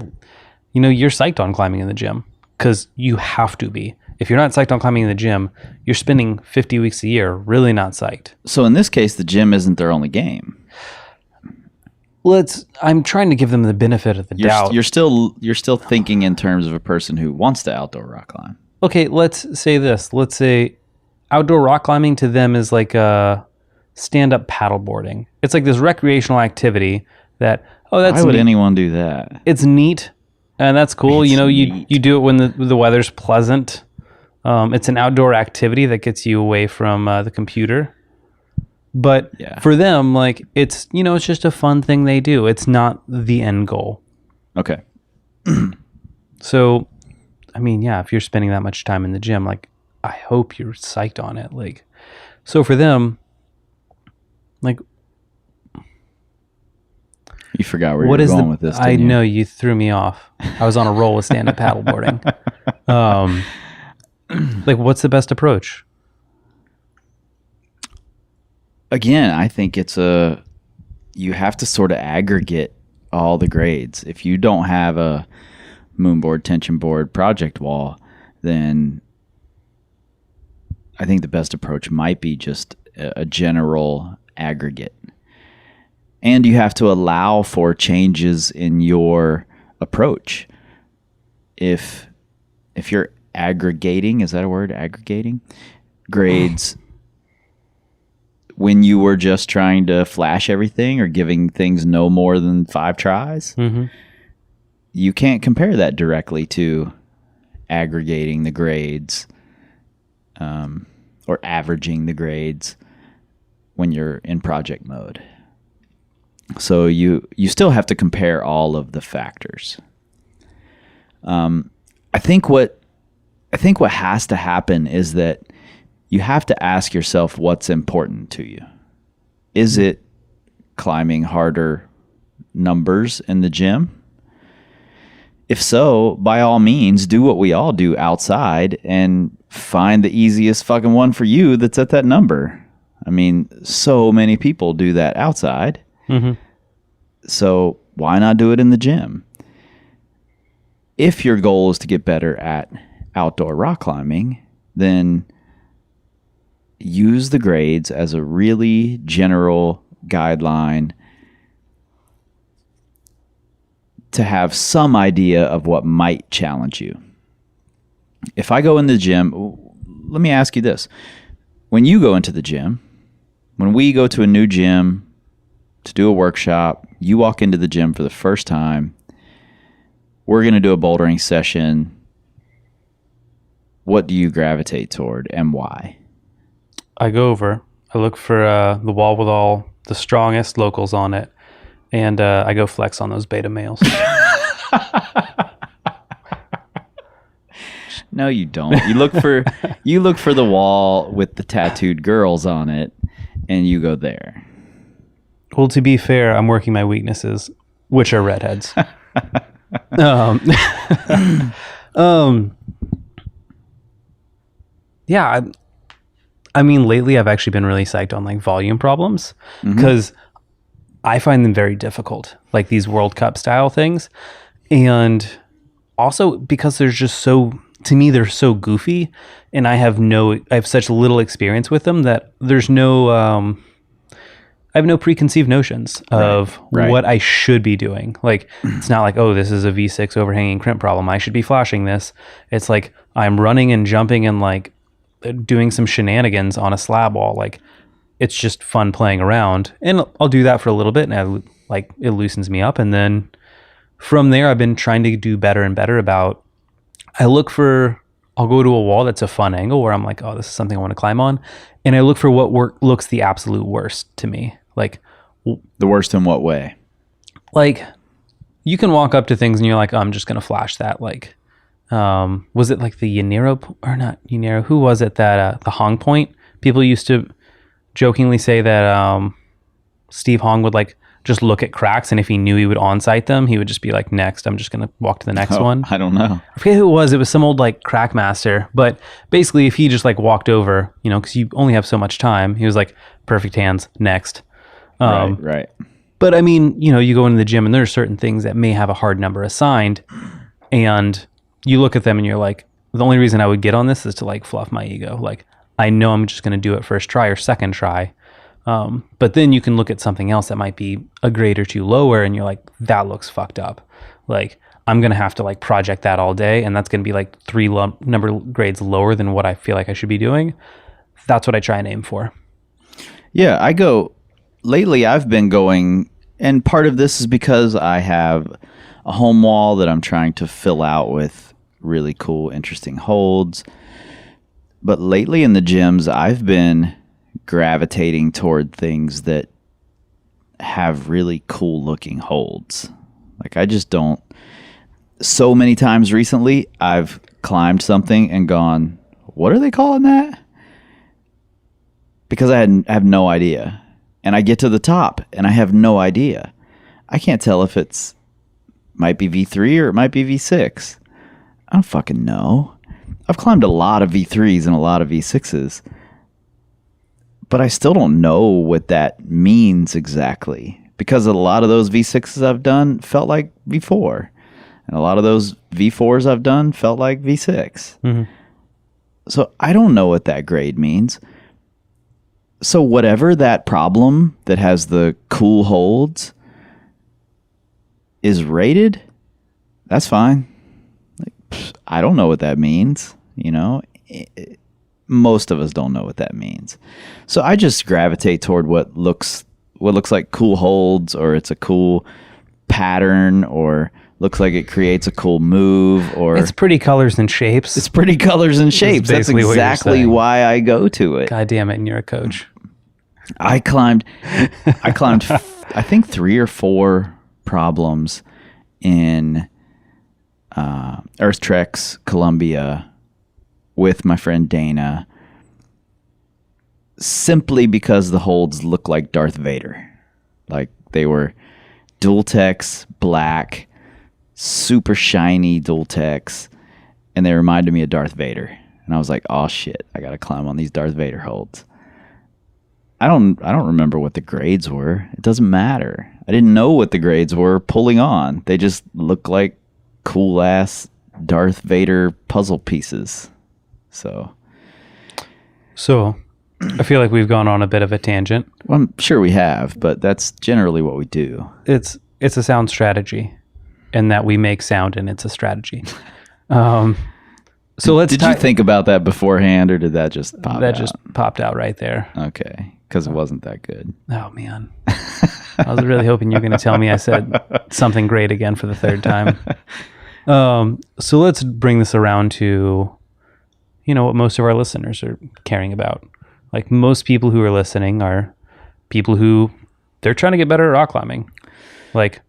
you know, you're psyched on climbing in the gym because you have to be. If you're not psyched on climbing in the gym, you're spending 50 weeks a year really not psyched. So in this case, the gym isn't their only game. I'm trying to give them the benefit of the doubt. You're still thinking in terms of a person who wants to outdoor rock climb. Okay, let's say this. Let's say outdoor rock climbing to them is like a stand-up paddleboarding. It's like this recreational activity that, that's Why would neat. anyone do that? It's neat, and that's cool. It's you neat. do it when the weather's pleasant. It's an outdoor activity that gets you away from the computer. But Yeah. for them, like it's it's just a fun thing they do. It's not the end goal. Okay. So, I mean, yeah, if you're spending that much time in the gym, like I hope you're psyched on it. Like, so for them, like, You forgot where what you were is going with this. I didn't you? know you threw me off. I was on a roll with stand-up paddleboarding. Like, what's the best approach? Again, I think you have to sort of aggregate all the grades. If you don't have a moonboard, tension board, project wall, then I think the best approach might be just a general aggregate. And you have to allow for changes in your approach. If you're aggregating, is that a word? Aggregating grades when you were just trying to flash everything or giving things no more than 5 tries, you can't compare that directly to aggregating the grades or averaging the grades when you're in project mode. So you still have to compare all of the factors. I think what has to happen is that you have to ask yourself what's important to you. Is it climbing harder numbers in the gym? If so, by all means, do what we all do outside and find the easiest fucking one for you that's at that number. I mean, so many people do that outside. So why not do it in the gym? If your goal is to get better at outdoor rock climbing, then use the grades as a really general guideline to have some idea of what might challenge you. If I go in the gym, let me ask you this. When you go into the gym, when we go to a new gym to do a workshop, you walk into the gym for the first time, we're going to do a bouldering session. What do you gravitate toward and why? I go over. I look for the wall with all the strongest locals on it, and I go flex on those beta males. No, you don't. You look for the wall with the tattooed girls on it, and you go there. Well, to be fair, I'm working my weaknesses, which are redheads. Yeah, I mean, lately I've actually been really psyched on like volume problems because I find them very difficult, like these World Cup style things. And also because there's just to me, they're so goofy and I have such little experience with them that there's I have no preconceived notions of what I should be doing. Like, it's not like, oh, this is a V6 overhanging crimp problem, I should be flashing this. It's like I'm running and jumping and like doing some shenanigans on a slab wall. Like, it's just fun playing around, and I'll do that for a little bit, and it loosens me up. And then from there, I've been trying to do better and better about. I'll go to a wall that's a fun angle where I'm like, oh, this is something I want to climb on, and I look for what looks the absolute worst to me. Like, the worst in what way? Like, you can walk up to things and you're like, oh, I'm just gonna flash that. Like, was it like the Yaniro or not Yaniro? Who was it that the Hong Point? People used to jokingly say that Steve Hong would like just look at cracks, and if he knew he would on-site them, he would just be like, next, I'm just gonna walk to the next one. I don't know. I forget who it was. It was some old like crack master, but basically if he just like walked over, because you only have so much time, he was like, perfect hands, next. Right. But I mean, you go into the gym and there are certain things that may have a hard number assigned, and you look at them and you're like, the only reason I would get on this is to like fluff my ego. Like, I know I'm just going to do it first try or second try. But then you can look at something else that might be a grade or two lower and you're like, that looks fucked up. Like, I'm going to have to like project that all day, and that's going to be like 3 number grades lower than what I feel like I should be doing. that's what I try and aim for. Yeah, lately I've been going, and part of this is because I have a home wall that I'm trying to fill out with really cool, interesting holds. But lately in the gyms, I've been gravitating toward things that have really cool looking holds. Like I just don't. So many times recently, I've climbed something and gone, what are they calling that? Because I have no idea. And I get to the top and I have no idea. I can't tell if it's might be V3 or it might be V6. I don't fucking know. I've climbed a lot of V3s and a lot of V6s. But I still don't know what that means exactly. Because a lot of those V6s I've done felt like V4. And a lot of those V4s I've done felt like V6. Mm-hmm. So I don't know what that grade means. So whatever that problem that has the cool holds is rated, that's fine. Like, I don't know what that means, you know? Most of us don't know what that means. So I just gravitate toward what looks like cool holds, or it's a cool pattern, or looks like it creates a cool move, or It's pretty colors and shapes. it's pretty colors and shapes. That's basically what you're exactly saying. why I go to it. God damn it, and you're a coach. I climbed I think 3 or 4 problems in Earth Treks Columbia with my friend Dana, simply because the holds look like Darth Vader. Like they were dual techs, black, super shiny dual techs, and they reminded me of Darth Vader. And I was like, oh shit, I gotta climb on these Darth Vader holds. I don't remember what the grades were. It doesn't matter. I didn't know what the grades were pulling on. They just look like cool ass Darth Vader puzzle pieces. So I feel like we've gone on a bit of a tangent. well, I'm sure we have, but that's generally what we do. It's a sound strategy, and that we make sound, and it's a strategy. So let's. Did you think about that beforehand, or did that just pop that out? just popped out right there? Okay, because it wasn't that good. Oh man, I was really hoping you were going to tell me I said something great again for the third time. So let's bring this around to, what most of our listeners are caring about. Like most people who are listening are people who they're trying to get better at rock climbing. Like,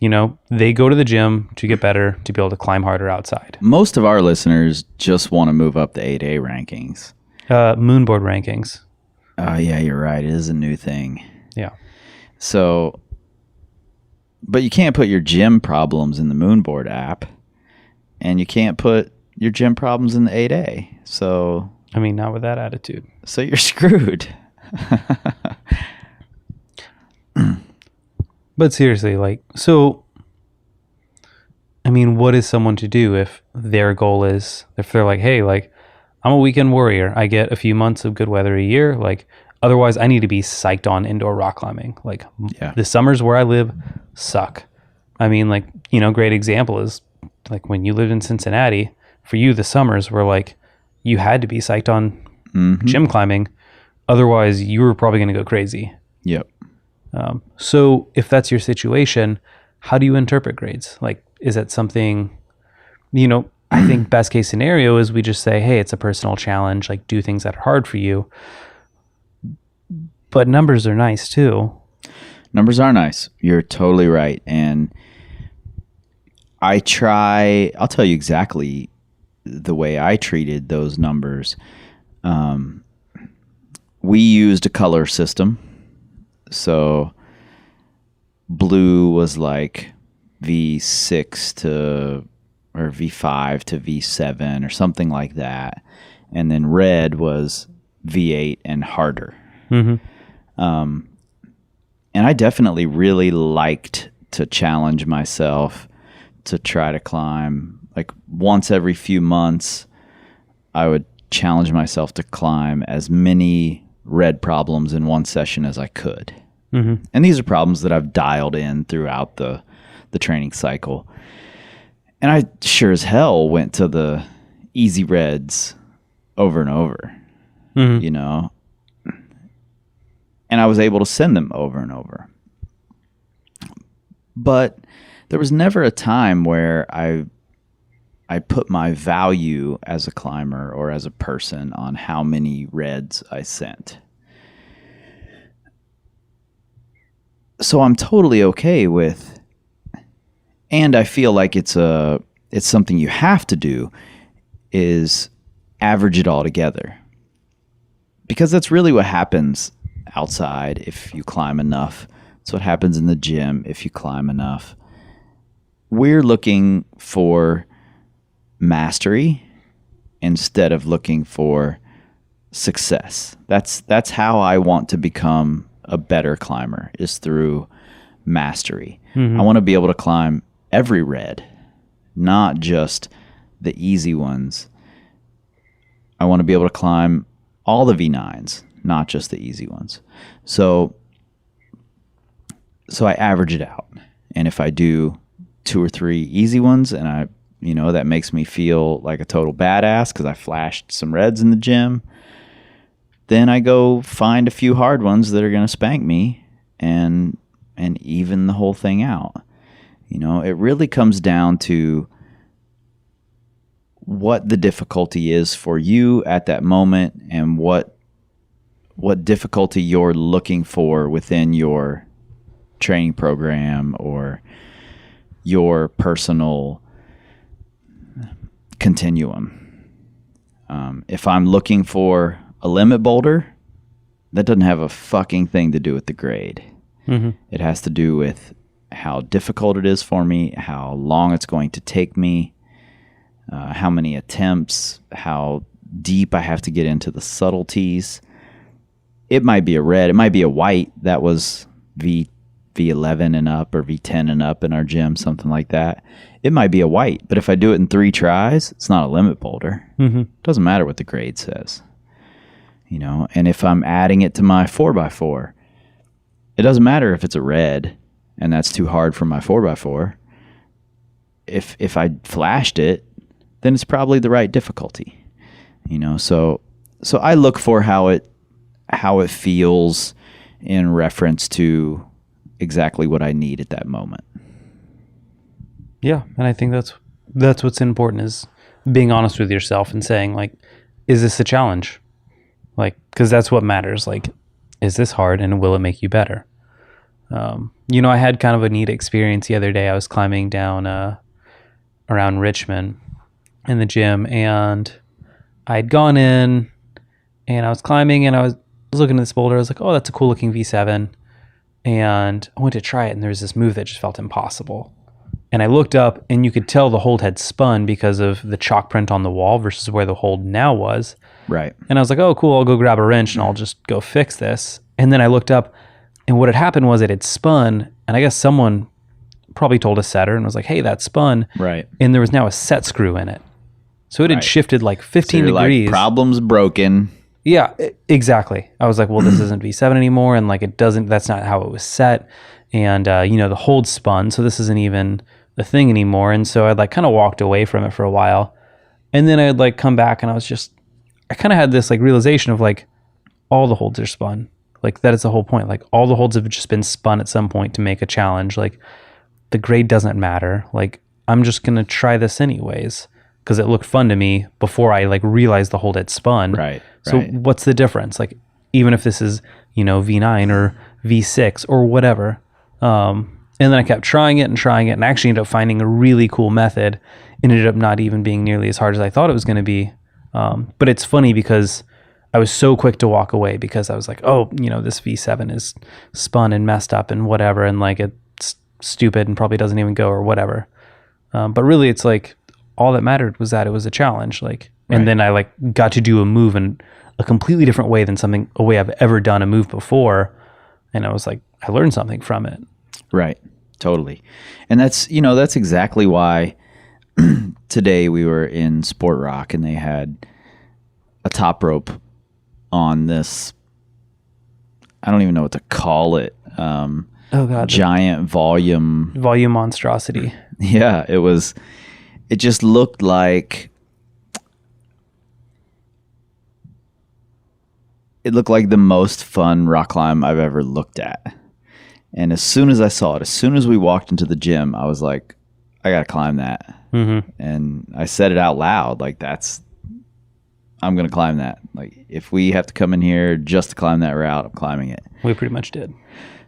they go to the gym to get better, to be able to climb harder outside. Most of our listeners just want to move up the 8A rankings. Moonboard rankings. Oh, yeah, you're right. It is a new thing. Yeah. So, but you can't put your gym problems in the Moonboard app, and you can't put your gym problems in the 8A. So, I mean, not with that attitude. so you're screwed. But seriously, what is someone to do if their goal is, if they're like, hey, I'm a weekend warrior. I get a few months of good weather a year. Otherwise I need to be psyched on indoor rock climbing. Yeah. The summers where I live suck. I mean, great example is when you lived in Cincinnati, for you, the summers were you had to be psyched on gym climbing. Otherwise you were probably going to go crazy. Yep. So if that's your situation, how do you interpret grades? Is that something, I think best case scenario is we just say, hey, it's a personal challenge, do things that are hard for you. But numbers are nice too. Numbers are nice. You're totally right. And I'll tell you exactly the way I treated those numbers. We used a color system. So blue was V6 or V5 to V7 or something like that. And then red was V8 and harder. Mm-hmm. And I definitely really liked to challenge myself to try to climb. Once every few months, I would challenge myself to climb as many red problems in one session as I could. Mm-hmm. And these are problems that I've dialed in throughout the training cycle. And I sure as hell went to the easy reds over and over. you know, and I was able to send them over and over. But there was never a time where I put my value as a climber or as a person on how many reds I sent. So I'm totally okay with, and I feel like it's something you have to do, is average it all together. Because that's really what happens outside if you climb enough. It's what happens in the gym if you climb enough. We're looking for mastery instead of looking for success. That's how I want to become a better climber, is through mastery. I want to be able to climb every red, not just the easy ones. I want to be able to climb all the V9s, not just the easy ones. So I average it out. And if I do 2 or 3 easy ones and that makes me feel like a total badass because I flashed some reds in the gym, then I go find a few hard ones that are going to spank me and even the whole thing out. It really comes down to what the difficulty is for you at that moment and what difficulty you're looking for within your training program or your personal continuum. If I'm looking for a limit boulder, that doesn't have a fucking thing to do with the grade. It has to do with how difficult it is for me, how long it's going to take me, how many attempts, how deep I have to get into the subtleties. It might be a red, it might be a white that was V11 and up or V10 and up in our gym, something like that. It might be a white, but if I do it in 3 tries, it's not a limit boulder. Doesn't matter what the grade says. And if I'm adding it to my 4x4, it doesn't matter if it's a red and that's too hard for my 4x4. If I flashed it, then it's probably the right difficulty. So I look for how it feels in reference to exactly what I need at that moment. Yeah, and I think that's what's important, is being honest with yourself and saying, like, is this a challenge? Like, because that's what matters. Like, is this hard and will it make you better? I had kind of a neat experience the other day. I was climbing down around Richmond in the gym, and I'd gone in and I was climbing and I was looking at this boulder. I was like, oh, that's a cool looking V7. And I went to try it, and there was this move that just felt impossible. And I looked up, and you could tell the hold had spun because of the chalk print on the wall versus where the hold now was. Right. And I was like, oh, cool, I'll go grab a wrench, and I'll just go fix this. And then I looked up, and what had happened was it had spun, and I guess someone probably told a setter and was like, hey, that spun. Right. And there was now a set screw in it. So it had shifted like 15 degrees. Like, problem's broken. Yeah, exactly. I was like, well, this isn't V7 anymore, and like that's not how it was set. And the hold spun, so this isn't even a thing anymore. And so I'd like kind of walked away from it for a while. And then I'd like come back, and I kind of had this like realization of like all the holds are spun. Like, that is the whole point. Like, all the holds have just been spun at some point to make a challenge. Like, the grade doesn't matter. Like, I'm just going to try this anyways because it looked fun to me before I like realized the hold had spun. Right. So what's the difference? Like, even if this is, V9 or V6 or whatever. And then I kept trying it and I actually ended up finding a really cool method. It ended up not even being nearly as hard as I thought it was going to be. But it's funny because I was so quick to walk away because I was like, oh, this V7 is spun and messed up and whatever. And like, it's stupid and probably doesn't even go or whatever. But really it's like, all that mattered was that it was a challenge. Like, and then I like got to do a move in a completely different way than a way I've ever done a move before. And I was like, I learned something from it. Right. Totally. And that's exactly why today we were in Sport Rock and they had a top rope on this, I don't even know what to call it. Oh God. Giant volume monstrosity. Yeah. It just looked like it looked like the most fun rock climb I've ever looked at. And as soon as I saw it, as soon as we walked into the gym, I was like, I got to climb that. Mm-hmm. And I said it out loud, like, I'm going to climb that. Like, if we have to come in here just to climb that route, I'm climbing it. We pretty much did.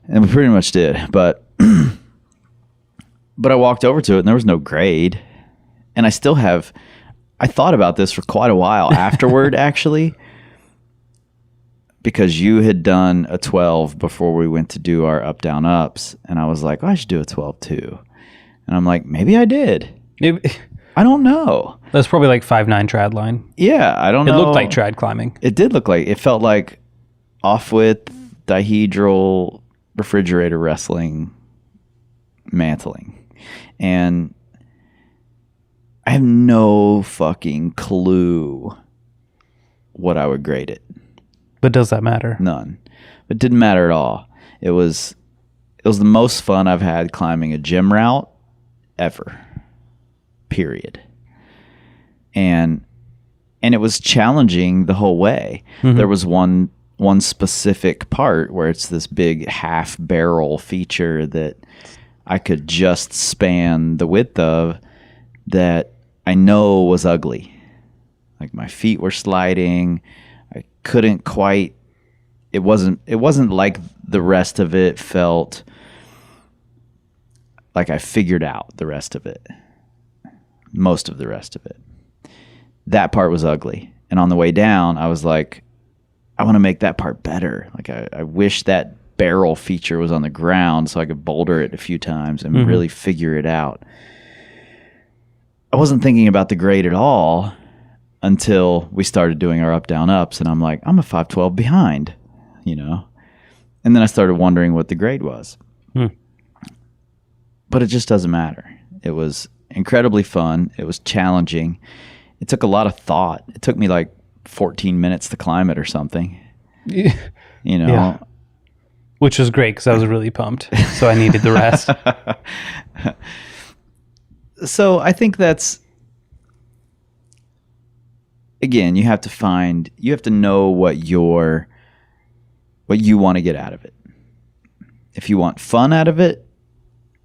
And we pretty much did. But I walked over to it and there was no grade. And I thought about this for quite a while afterward, actually, because you had done a 12 before we went to do our up, down, ups. And I was like, I should do a 12 too. And I'm like, maybe I did. I don't know. That's probably like 5'9" trad line. Yeah, I don't know. It looked like trad climbing. It did look like, it felt like off-width, dihedral, refrigerator wrestling, mantling. And I have no fucking clue what I would grade it. But does that matter? None. It didn't matter at all. It was the most fun I've had climbing a gym route ever. Period. And it was challenging the whole way. Mm-hmm. There was one specific part where it's this big half barrel feature that I could just span the width of, that I know was ugly. Like, my feet were sliding. I couldn't quite, it wasn't like the rest of it felt like I figured out the rest of it. Most of the rest of it. That part was ugly. And on the way down, I was like, I want to make that part better. Like, I wish that barrel feature was on the ground so I could boulder it a few times and really figure it out. I wasn't thinking about the grade at all until we started doing our up, down, ups. And I'm like, I'm a 512 behind, you know? And then I started wondering what the grade was. But it just doesn't matter. It was incredibly fun. It was challenging. It took a lot of thought. It took me like 14 minutes to climb it or something. You know? Yeah. Which was great because I was really pumped. So I needed the rest. So I think that's, again, you have to know what you want to get out of it. If you want fun out of it,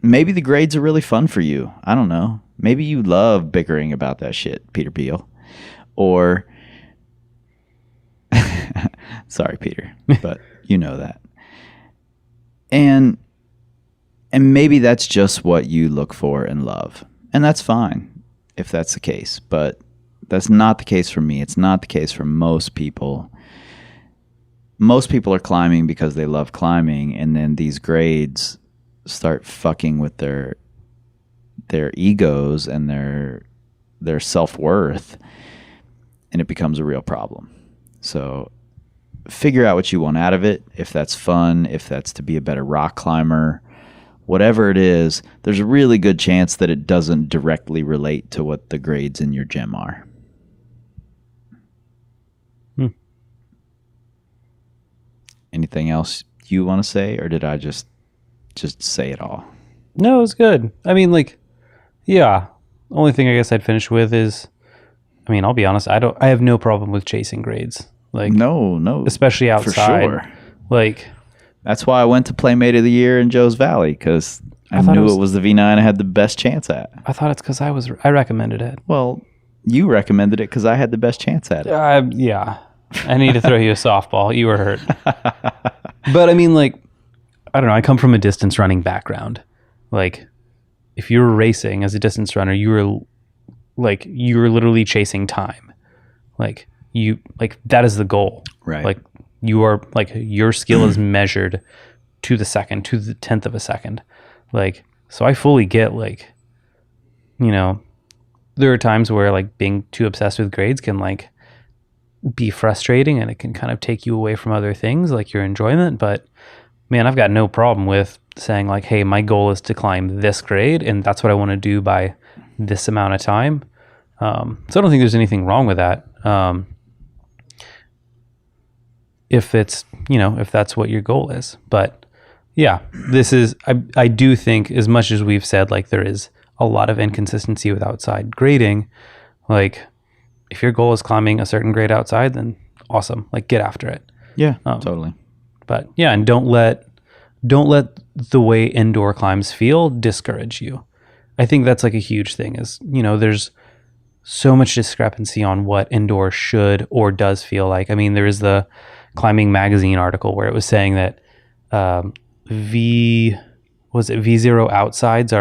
maybe the grades are really fun for you. I don't know. Maybe you love bickering about that shit, Peter Beal. Or, sorry, Peter, but you know that. And maybe that's just what you look for and love. And that's fine if that's the case. But that's not the case for me. It's not the case for most people. Most people are climbing because they love climbing, and then these grades start fucking with their egos and their self-worth, and it becomes a real problem. So figure out what you want out of it. If that's fun, if that's to be a better rock climber, whatever it is, there's a really good chance that it doesn't directly relate to what the grades in your gym are. Anything else you want to say, or did I just say it all? No, it was good. I mean, like, yeah. Only thing I guess I'd finish with is, I mean, I'll be honest, I have no problem with chasing grades. Like, no, especially outside. For sure. Like, that's why I went to Playmate of the Year in Joe's Valley, because I knew it was the V9 I had the best chance at. I thought it's because I recommended it. Well, you recommended it because I had the best chance at it. Yeah. I need to throw you a softball. You were hurt. But I mean, like, I don't know. I come from a distance running background. Like, if you were racing as a distance runner, you were literally chasing time. Like, that is the goal. Right. Like, you are, like, your skill is measured to the second, to the 10th of a second. Like, so I fully get, like, you know, there are times where, like, being too obsessed with grades can, like, be frustrating, and it can kind of take you away from other things like your enjoyment. But man, I've got no problem with saying, like, hey, my goal is to climb this grade, and that's what I want to do by this amount of time. So I don't think there's anything wrong with that. If it's, you know, if that's what your goal is. But yeah, this is, I do think, as much as we've said, like, there is a lot of inconsistency with outside grading, like, if your goal is climbing a certain grade outside, then awesome. Like, get after it. Yeah, totally. But yeah, and don't let the way indoor climbs feel discourage you. I think that's like a huge thing is, there's so much discrepancy on what indoor should or does feel like. I mean, there is the Climbing Magazine article where it was saying that V0 outsides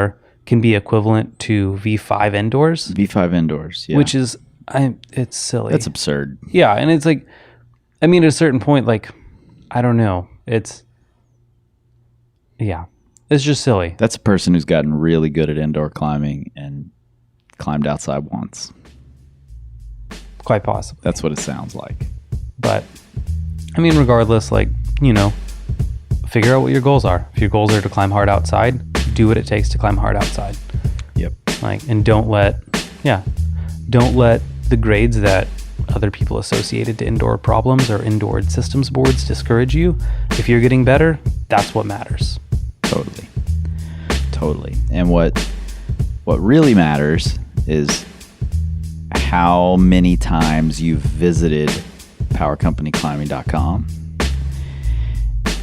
can be equivalent to V5 indoors. V5 indoors, yeah. Which is, it's silly. That's absurd. Yeah, and it's like, I mean, at a certain point, like, I don't know. It's just silly. That's a person who's gotten really good at indoor climbing and climbed outside once. Quite possibly. That's what it sounds like. But, I mean, regardless, like, figure out what your goals are. If your goals are to climb hard outside, do what it takes to climb hard outside. Yep. Like, and don't let the grades that other people associated to indoor problems or indoor systems boards discourage you. If you're getting better, that's what matters. Totally. And what really matters is how many times you've visited powercompanyclimbing.com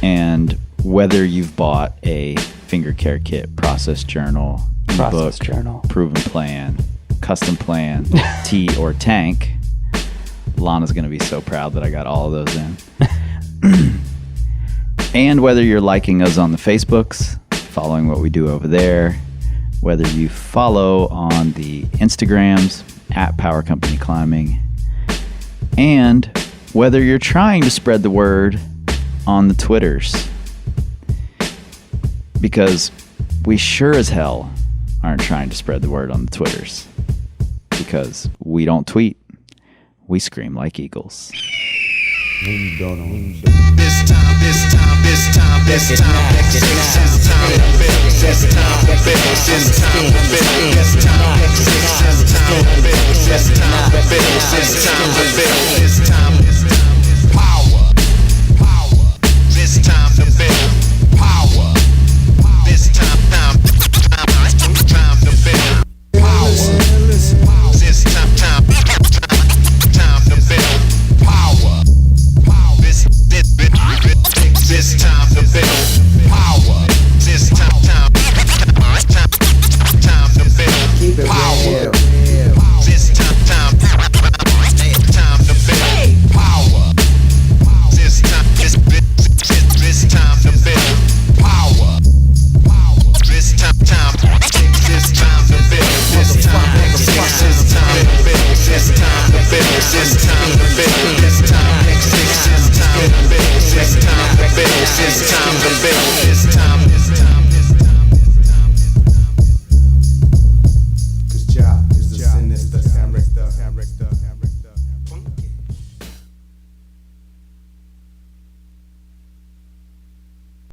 and whether you've bought a finger care kit, process journal, ebook, proven plan, custom plan, tee or tank. Lana's going to be so proud that I got all of those in. And whether you're liking us on the Facebooks, following what we do over there, whether you follow on the Instagrams at Power Company Climbing, and whether you're trying to spread the word on the Twitters. Because we sure as hell aren't trying to spread the word on the Twitters. Because we don't tweet. We scream like eagles. This time, fix this time.